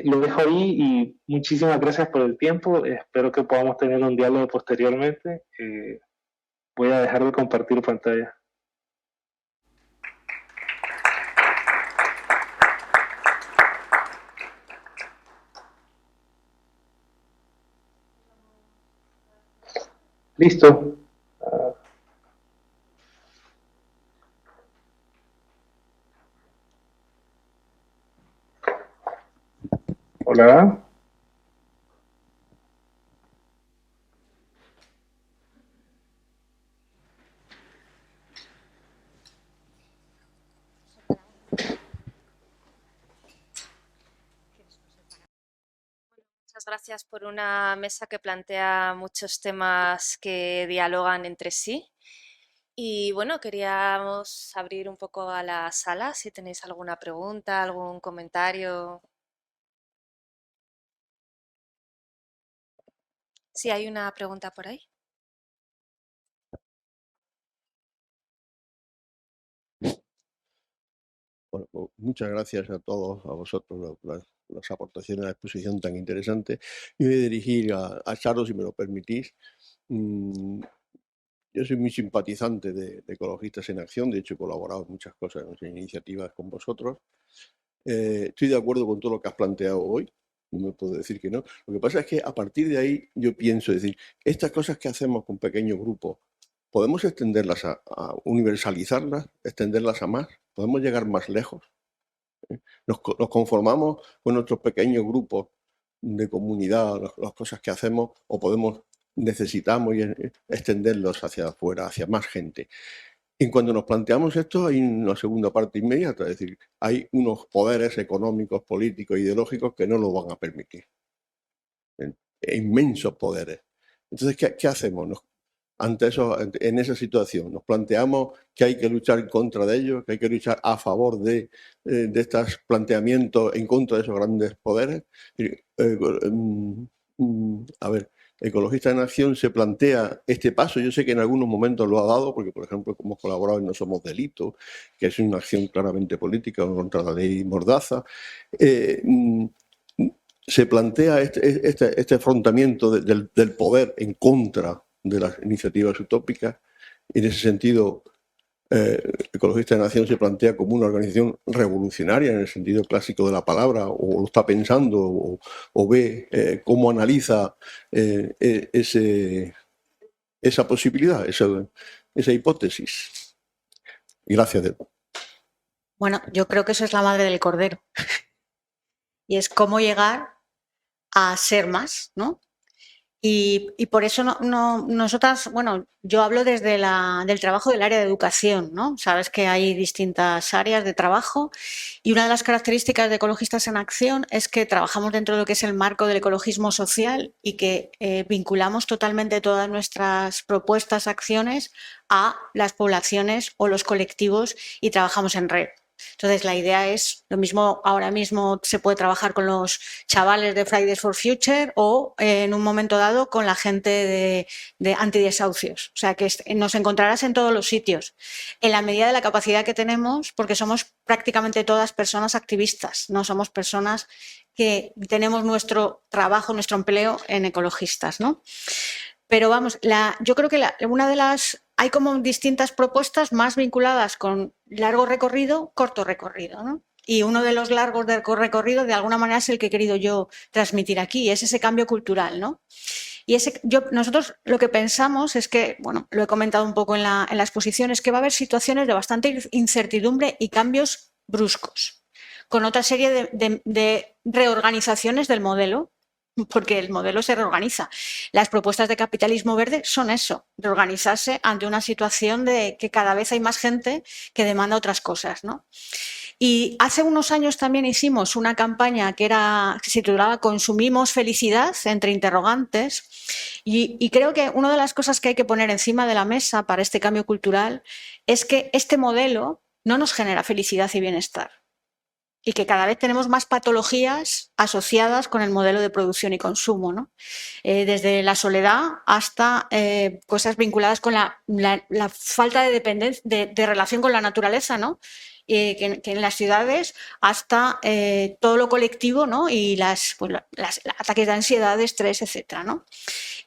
E: Lo dejo ahí y muchísimas gracias por el tiempo, espero que podamos tener un diálogo posteriormente. Voy a dejar de compartir pantalla. Listo. Hola.
A: Muchas gracias por una mesa que plantea muchos temas que dialogan entre sí. Y bueno, queríamos abrir un poco a la sala, si tenéis alguna pregunta, algún comentario. Sí, hay una pregunta por ahí.
G: Bueno, pues muchas gracias a todos, a vosotros, las aportaciones a la exposición tan interesante. Yo voy a dirigir a Charo, si me lo permitís. Yo soy muy simpatizante de Ecologistas en Acción, de hecho he colaborado en muchas cosas, en iniciativas con vosotros. Estoy de acuerdo con todo lo que has planteado hoy, no me puedo decir que no. Lo que pasa es que a partir de ahí yo pienso, decir, estas cosas que hacemos con pequeños grupos, ¿podemos extenderlas a universalizarlas, extenderlas a más? ¿Podemos llegar más lejos? Nos conformamos con nuestros pequeños grupos de comunidad, las cosas que hacemos, o necesitamos extenderlos hacia afuera, hacia más gente. Y cuando nos planteamos esto, hay una segunda parte inmediata, es decir, hay unos poderes económicos, políticos, ideológicos que no lo van a permitir. Inmensos poderes. Entonces, ¿qué hacemos? En esa situación, nos planteamos que hay que luchar en contra de ellos, que hay que luchar a favor de estos planteamientos en contra de esos grandes poderes. A ver, Ecologistas en Acción se plantea este paso. Yo sé que en algunos momentos lo ha dado, porque, por ejemplo, hemos colaborado en No Somos Delito, que es una acción claramente política contra la ley Mordaza. Se plantea este afrontamiento del poder en contra de las iniciativas utópicas. En ese sentido, Ecologistas en Acción se plantea como una organización revolucionaria en el sentido clásico de la palabra, o lo está pensando, o ve cómo analiza esa posibilidad, esa hipótesis. Y gracias, Debo.
H: Bueno, yo creo que eso es la madre del cordero. Y es cómo llegar a ser más, ¿no? Y por eso nosotras, bueno, yo hablo desde del trabajo del área de educación, ¿no? Sabes que hay distintas áreas de trabajo y una de las características de Ecologistas en Acción es que trabajamos dentro de lo que es el marco del ecologismo social y que vinculamos totalmente todas nuestras propuestas, acciones a las poblaciones o los colectivos y trabajamos en red. Entonces, la idea es, lo mismo ahora mismo se puede trabajar con los chavales de Fridays for Future o en un momento dado con la gente de antidesahucios. O sea, que nos encontrarás en todos los sitios, en la medida de la capacidad que tenemos, porque somos prácticamente todas personas activistas, no somos personas que tenemos nuestro trabajo, nuestro empleo en ecologistas, ¿no? Pero vamos, yo creo que una de las... Hay como distintas propuestas más vinculadas con largo recorrido, corto recorrido, ¿no? Y uno de los largos de recorrido, de alguna manera, es el que he querido yo transmitir aquí, es ese cambio cultural, ¿no? Y nosotros lo que pensamos es que, bueno, lo he comentado un poco en la exposición, es que va a haber situaciones de bastante incertidumbre y cambios bruscos, con otra serie de reorganizaciones del modelo, porque el modelo se reorganiza. Las propuestas de capitalismo verde son eso, reorganizarse ante una situación de que cada vez hay más gente que demanda otras cosas, ¿no? Y hace unos años también hicimos una campaña que se titulaba Consumimos felicidad, entre interrogantes, y creo que una de las cosas que hay que poner encima de la mesa para este cambio cultural es que este modelo no nos genera felicidad y bienestar, y que cada vez tenemos más patologías asociadas con el modelo de producción y consumo, ¿no? Desde la soledad hasta cosas vinculadas con la falta de dependencia, de relación con la naturaleza, ¿no? Que en las ciudades hasta todo lo colectivo, ¿no? Y los ataques de ansiedad, de estrés, etcétera, ¿no?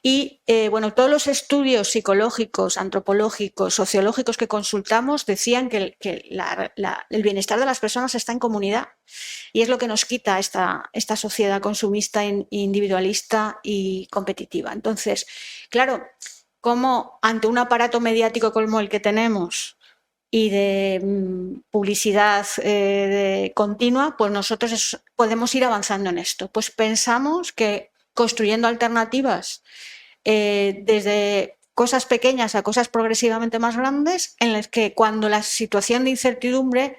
H: Y bueno, todos los estudios psicológicos, antropológicos, sociológicos que consultamos decían que el bienestar de las personas está en comunidad y es lo que nos quita esta sociedad consumista, individualista y competitiva. Entonces, claro, como ante un aparato mediático como el que tenemos y de publicidad continua, pues nosotros podemos ir avanzando en esto. Pues pensamos que construyendo alternativas desde cosas pequeñas a cosas progresivamente más grandes, en las que cuando la situación de incertidumbre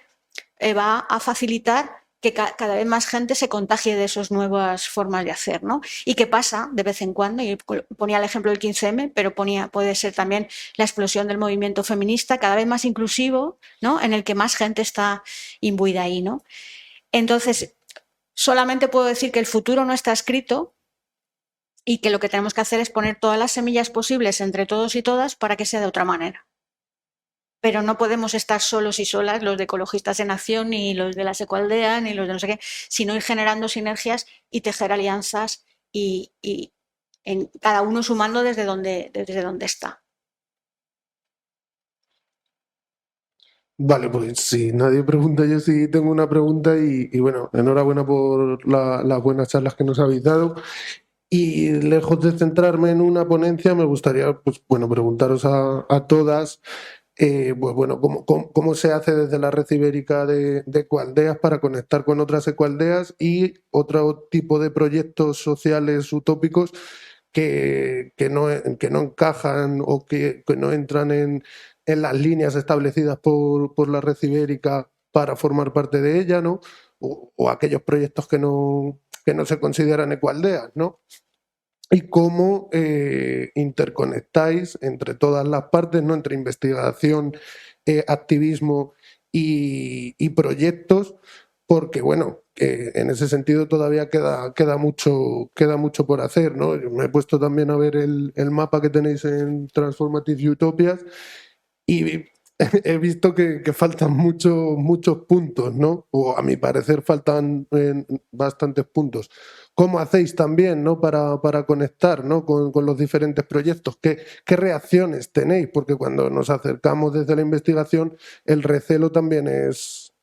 H: va a facilitar que cada vez más gente se contagie de esas nuevas formas de hacer, ¿no? Y que pasa de vez en cuando, y ponía el ejemplo del 15M, pero puede ser también la explosión del movimiento feminista, cada vez más inclusivo, ¿no? En el que más gente está imbuida ahí, ¿no? Entonces, solamente puedo decir que el futuro no está escrito, y que lo que tenemos que hacer es poner todas las semillas posibles entre todos y todas para que sea de otra manera. Pero no podemos estar solos y solas, los de Ecologistas en Acción, ni los de la Secoaldea, ni los de no sé qué, sino ir generando sinergias y tejer alianzas y en cada uno sumando desde donde está.
I: Vale, pues si nadie pregunta, yo sí tengo una pregunta y bueno, enhorabuena por las buenas charlas que nos habéis dado. Y lejos de centrarme en una ponencia, me gustaría, pues bueno, preguntaros a todas, pues bueno, cómo se hace desde la red ibérica de ecoaldeas para conectar con otras ecoaldeas y otro tipo de proyectos sociales utópicos que no encajan o que no entran en las líneas establecidas por la red ibérica para formar parte de ella, ¿no? O aquellos proyectos que no se consideran ecoaldeas, ¿no? Y cómo interconectáis entre todas las partes, ¿no? Entre investigación, activismo y proyectos, porque bueno, en ese sentido todavía queda mucho por hacer, ¿no? Yo me he puesto también a ver el mapa que tenéis en Transformative Utopias y he visto que faltan muchos puntos, ¿no? O a mi parecer faltan bastantes puntos. ¿Cómo hacéis también, ¿no? para conectar, ¿no? con los diferentes proyectos? ¿Qué reacciones tenéis? Porque cuando nos acercamos desde la investigación, el recelo también es,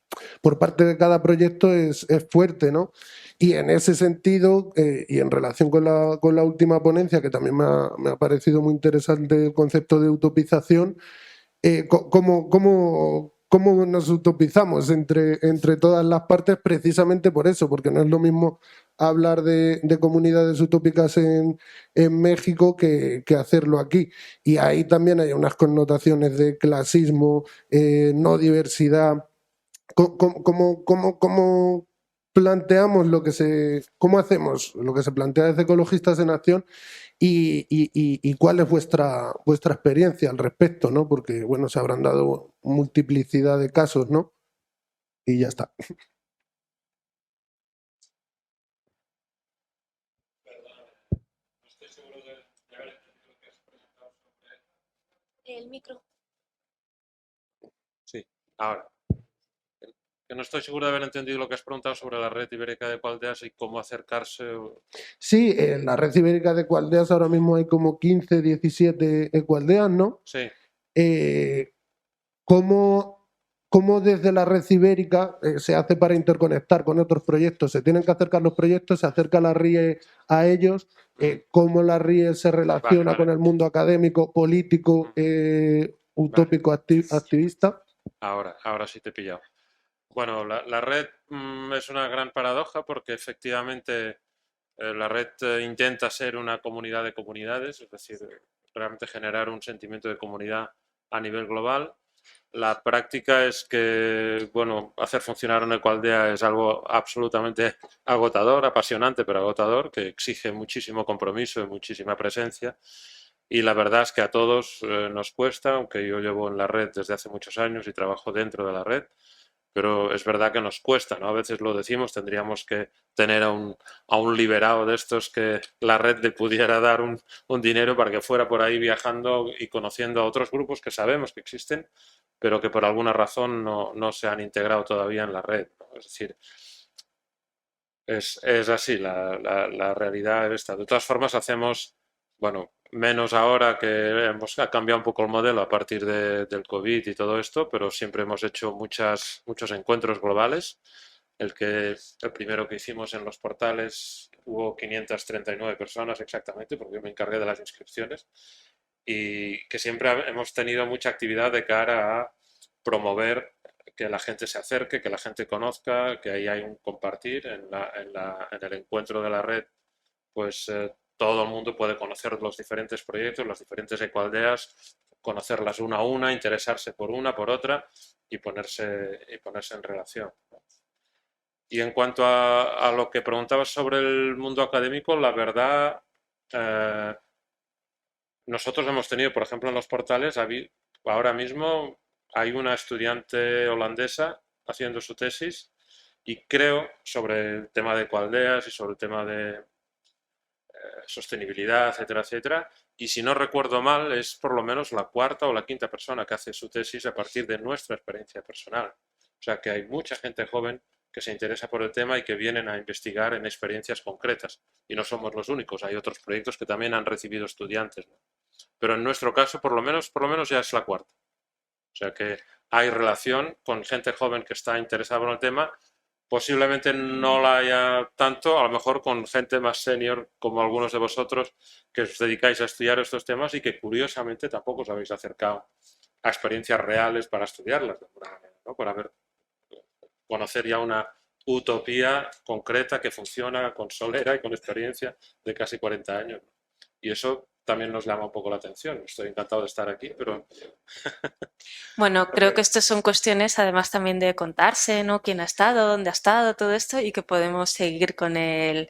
I: por parte de cada proyecto es fuerte, ¿no? Y en ese sentido, y en relación con la última ponencia, que también me ha parecido muy interesante el concepto de utopización, ¿cómo nos utopizamos entre todas las partes precisamente por eso? Porque no es lo mismo hablar de comunidades utópicas en México que hacerlo aquí. Y ahí también hay unas connotaciones de clasismo, no diversidad. ¿Cómo planteamos cómo hacemos lo que se plantea desde Ecologistas en Acción y cuál es vuestra experiencia al respecto, ¿no? Porque, bueno, se habrán dado multiplicidad de casos, ¿no? Y ya está.
A: El micro.
C: Sí, ahora. Que no estoy seguro de haber entendido lo que has preguntado sobre la red ibérica de ecoaldeas y cómo acercarse.
I: Sí, en la red ibérica de ecoaldeas ahora mismo hay como 15, 17 ecoaldeas, ¿no?
C: Sí.
I: ¿Cómo desde la red ibérica se hace para interconectar con otros proyectos? ¿Se tienen que acercar los proyectos? ¿Se acerca la RIE a ellos? ¿Cómo la RIE se relaciona con el mundo académico, político, utópico, activista?
C: Ahora sí te he pillado. Bueno, la red es una gran paradoja porque efectivamente la red intenta ser una comunidad de comunidades, es decir, realmente generar un sentimiento de comunidad a nivel global. La práctica es que, bueno, hacer funcionar una ecoaldea es algo absolutamente agotador, apasionante, pero agotador, que exige muchísimo compromiso y muchísima presencia. Y la verdad es que a todos nos cuesta, aunque yo llevo en la red desde hace muchos años y trabajo dentro de la red, pero es verdad que nos cuesta, ¿no? A veces lo decimos, tendríamos que tener a un liberado de estos que la red le pudiera dar un dinero para que fuera por ahí viajando y conociendo a otros grupos que sabemos que existen, pero que por alguna razón no se han integrado todavía en la red, ¿no? Es decir, es así, la realidad es esta. De todas formas, hacemos, bueno, menos ahora que ha cambiado un poco el modelo a partir del COVID y todo esto, pero siempre hemos hecho muchos encuentros globales. El primero que hicimos en los portales hubo 539 personas exactamente, porque yo me encargué de las inscripciones, y que siempre hemos tenido mucha actividad de cara a promover que la gente se acerque, que la gente conozca, que ahí hay un compartir en el encuentro de la red, pues todo el mundo puede conocer los diferentes proyectos, las diferentes ecoaldeas, conocerlas una a una, interesarse por una, por otra y ponerse en relación. Y en cuanto a lo que preguntabas sobre el mundo académico, la verdad, nosotros hemos tenido, por ejemplo, en los portales, ahora mismo hay una estudiante holandesa haciendo su tesis y creo sobre el tema de ecoaldeas y sobre el tema de sostenibilidad, etcétera, etcétera. Y si no recuerdo mal, es por lo menos la cuarta o la quinta persona que hace su tesis a partir de nuestra experiencia personal. O sea que hay mucha gente joven que se interesa por el tema y que vienen a investigar en experiencias concretas. Y no somos los únicos, hay otros proyectos que también han recibido estudiantes, ¿no? Pero en nuestro caso, por lo menos ya es la cuarta. O sea que hay relación con gente joven que está interesada en el tema. Posiblemente no la haya tanto, a lo mejor con gente más senior como algunos de vosotros que os dedicáis a estudiar estos temas y que curiosamente tampoco os habéis acercado a experiencias reales para estudiarlas, ¿no? Para conocer ya una utopía concreta que funciona con solera y con experiencia de casi 40 años. Y eso también nos llama un poco la atención. Estoy encantado de estar aquí, pero...
A: Bueno, creo que estas son cuestiones además también de contarse, ¿no? Quién ha estado, dónde ha estado, todo esto, y que podemos seguir con el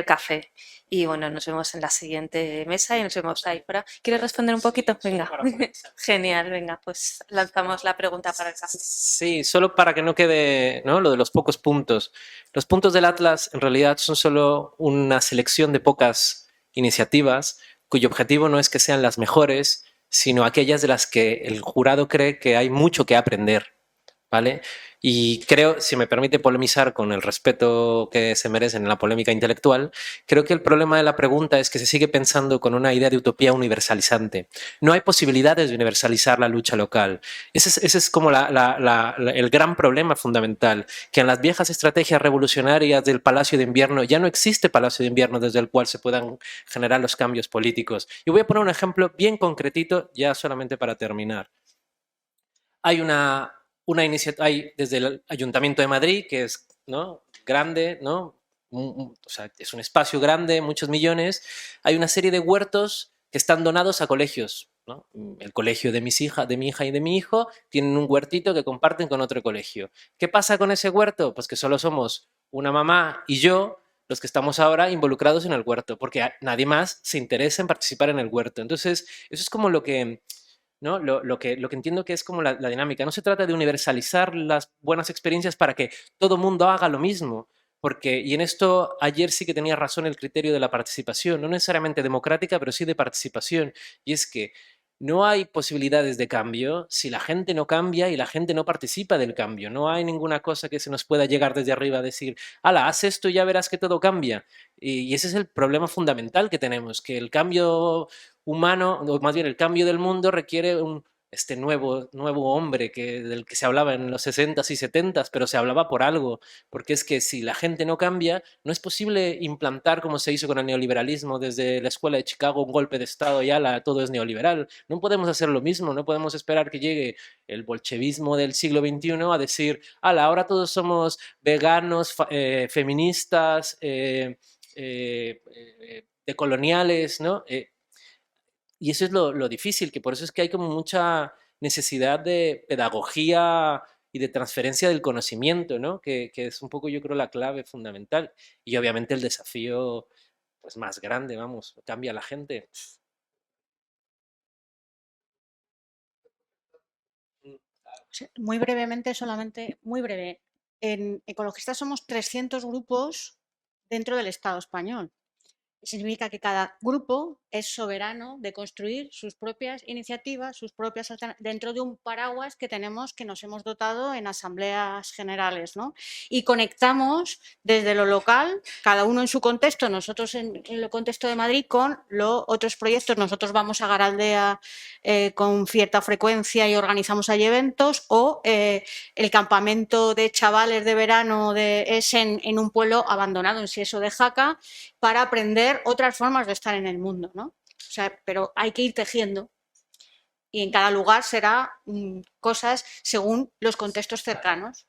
A: café. Y bueno, nos vemos en la siguiente mesa y nos vemos ahí fuera. ¿Quieres responder un poquito? Venga. Genial, venga, pues lanzamos la pregunta para el café.
D: Sí, solo para que no quede, ¿no?, lo de los pocos puntos. Los puntos del Atlas en realidad son solo una selección de pocas iniciativas cuyo objetivo no es que sean las mejores, sino aquellas de las que el jurado cree que hay mucho que aprender, ¿vale? Y creo, si me permite polemizar con el respeto que se merecen en la polémica intelectual, creo que el problema de la pregunta es que se sigue pensando con una idea de utopía universalizante. No hay posibilidades de universalizar la lucha local. Ese es como el gran problema fundamental, que en las viejas estrategias revolucionarias del Palacio de Invierno ya no existe Palacio de Invierno desde el cual se puedan generar los cambios políticos. Y voy a poner un ejemplo bien concretito, ya solamente para terminar. Hay una iniciativa, hay desde el Ayuntamiento de Madrid, que es, ¿no?, grande, ¿no?, o sea, es un espacio grande, muchos millones. Hay una serie de huertos que están donados a colegios, ¿no? El colegio de mi hija y de mi hijo tienen un huertito que comparten con otro colegio. ¿Qué pasa con ese huerto? Pues que solo somos una mamá y yo los que estamos ahora involucrados en el huerto, porque nadie más se interesa en participar en el huerto. Entonces, eso es como lo que... ¿no? Lo que entiendo que es como la dinámica. No se trata de universalizar las buenas experiencias para que todo mundo haga lo mismo, porque, y en esto ayer sí que tenía razón el criterio de la participación, no necesariamente democrática, pero sí de participación, y es que no hay posibilidades de cambio si la gente no cambia y la gente no participa del cambio. No hay ninguna cosa que se nos pueda llegar desde arriba a decir, ala, haz esto y ya verás que todo cambia. Y ese es el problema fundamental que tenemos, que el cambio humano, o más bien el cambio del mundo requiere este nuevo hombre del que se hablaba en los 60s y 70s, pero se hablaba por algo, porque es que si la gente no cambia, no es posible implantar, como se hizo con el neoliberalismo desde la escuela de Chicago, un golpe de Estado y ala, todo es neoliberal. No podemos hacer lo mismo, no podemos esperar que llegue el bolchevismo del siglo XXI a decir, ala, ahora todos somos veganos, feministas, decoloniales, ¿no? Y eso es lo difícil, que por eso es que hay como mucha necesidad de pedagogía y de transferencia del conocimiento, ¿no? Que es un poco, yo creo, la clave fundamental. Y obviamente el desafío, pues, más grande, vamos, cambia la gente.
H: Muy brevemente, solamente, muy breve. En Ecologistas somos 300 grupos dentro del Estado español. Significa que cada grupo es soberano de construir sus propias iniciativas, sus propias alternativas, dentro de un paraguas que tenemos, que nos hemos dotado en asambleas generales, ¿no? Y conectamos desde lo local, cada uno en su contexto, nosotros en el contexto de Madrid, con otros proyectos. Nosotros vamos a Garaldea con cierta frecuencia y organizamos allí eventos, o el campamento de chavales de verano es en un pueblo abandonado, en Sieso de Jaca, para aprender otras formas de estar en el mundo, ¿no? O sea, pero hay que ir tejiendo, y en cada lugar será cosas según los contextos cercanos.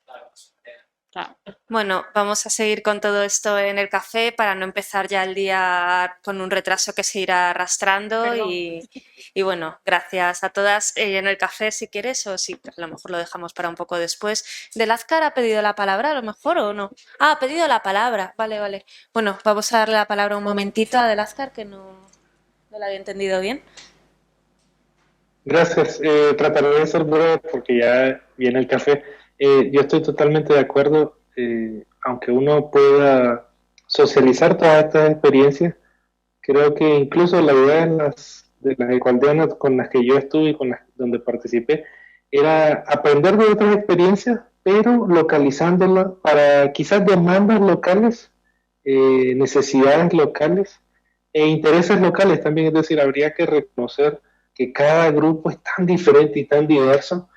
H: Claro.
A: Bueno, vamos a seguir con todo esto en el café para no empezar ya el día con un retraso que se irá arrastrando. Y bueno, gracias a todas. En el café, si quieres, o si a lo mejor lo dejamos para un poco después. ¿Delazcar ha pedido la palabra a lo mejor o no? Ah, ha pedido la palabra. Vale, vale. Bueno, vamos a darle la palabra un momentito a Delazcar, que no la había entendido bien.
E: Gracias. Trataré de ser breve porque ya viene el café. Yo estoy totalmente de acuerdo, aunque uno pueda socializar todas estas experiencias, creo que incluso la idea de las ecualdeanas con las que yo estuve y donde participé, era aprender de otras experiencias, pero localizándolas para quizás demandas locales, necesidades locales e intereses locales también. Es decir, habría que reconocer que cada grupo es tan diferente y tan diverso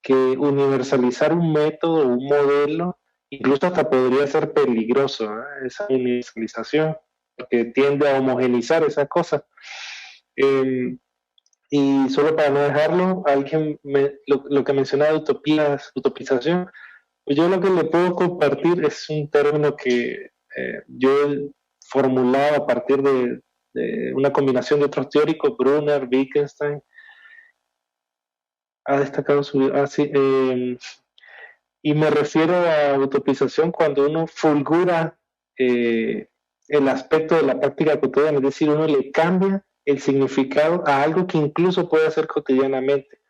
E: que universalizar un método, un modelo, incluso hasta podría ser peligroso, esa universalización, porque tiende a homogenizar esas cosas. Y solo para no dejarlo, lo que mencionaba de utopización, pues yo lo que le puedo compartir es un término que yo he formulado a partir de una combinación de otros teóricos, Brunner, Wittgenstein, ha destacado y me refiero a utopización cuando uno fulgura el aspecto de la práctica cotidiana, es decir, uno le cambia el significado a algo que incluso puede hacer cotidianamente.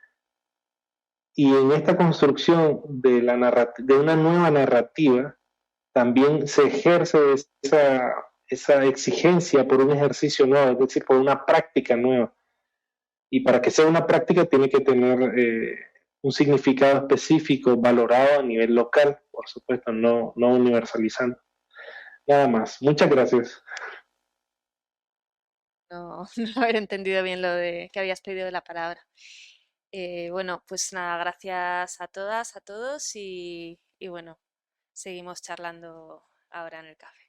E: Y en esta construcción de una nueva narrativa, también se ejerce esa exigencia por un ejercicio nuevo, es decir, por una práctica nueva. Y para que sea una práctica tiene que tener un significado específico, valorado a nivel local, por supuesto, no universalizando. Nada más. Muchas gracias.
J: No, no haber entendido bien lo de que habías pedido la palabra. Bueno, pues nada, gracias a todas, a todos y bueno, seguimos charlando ahora en el café.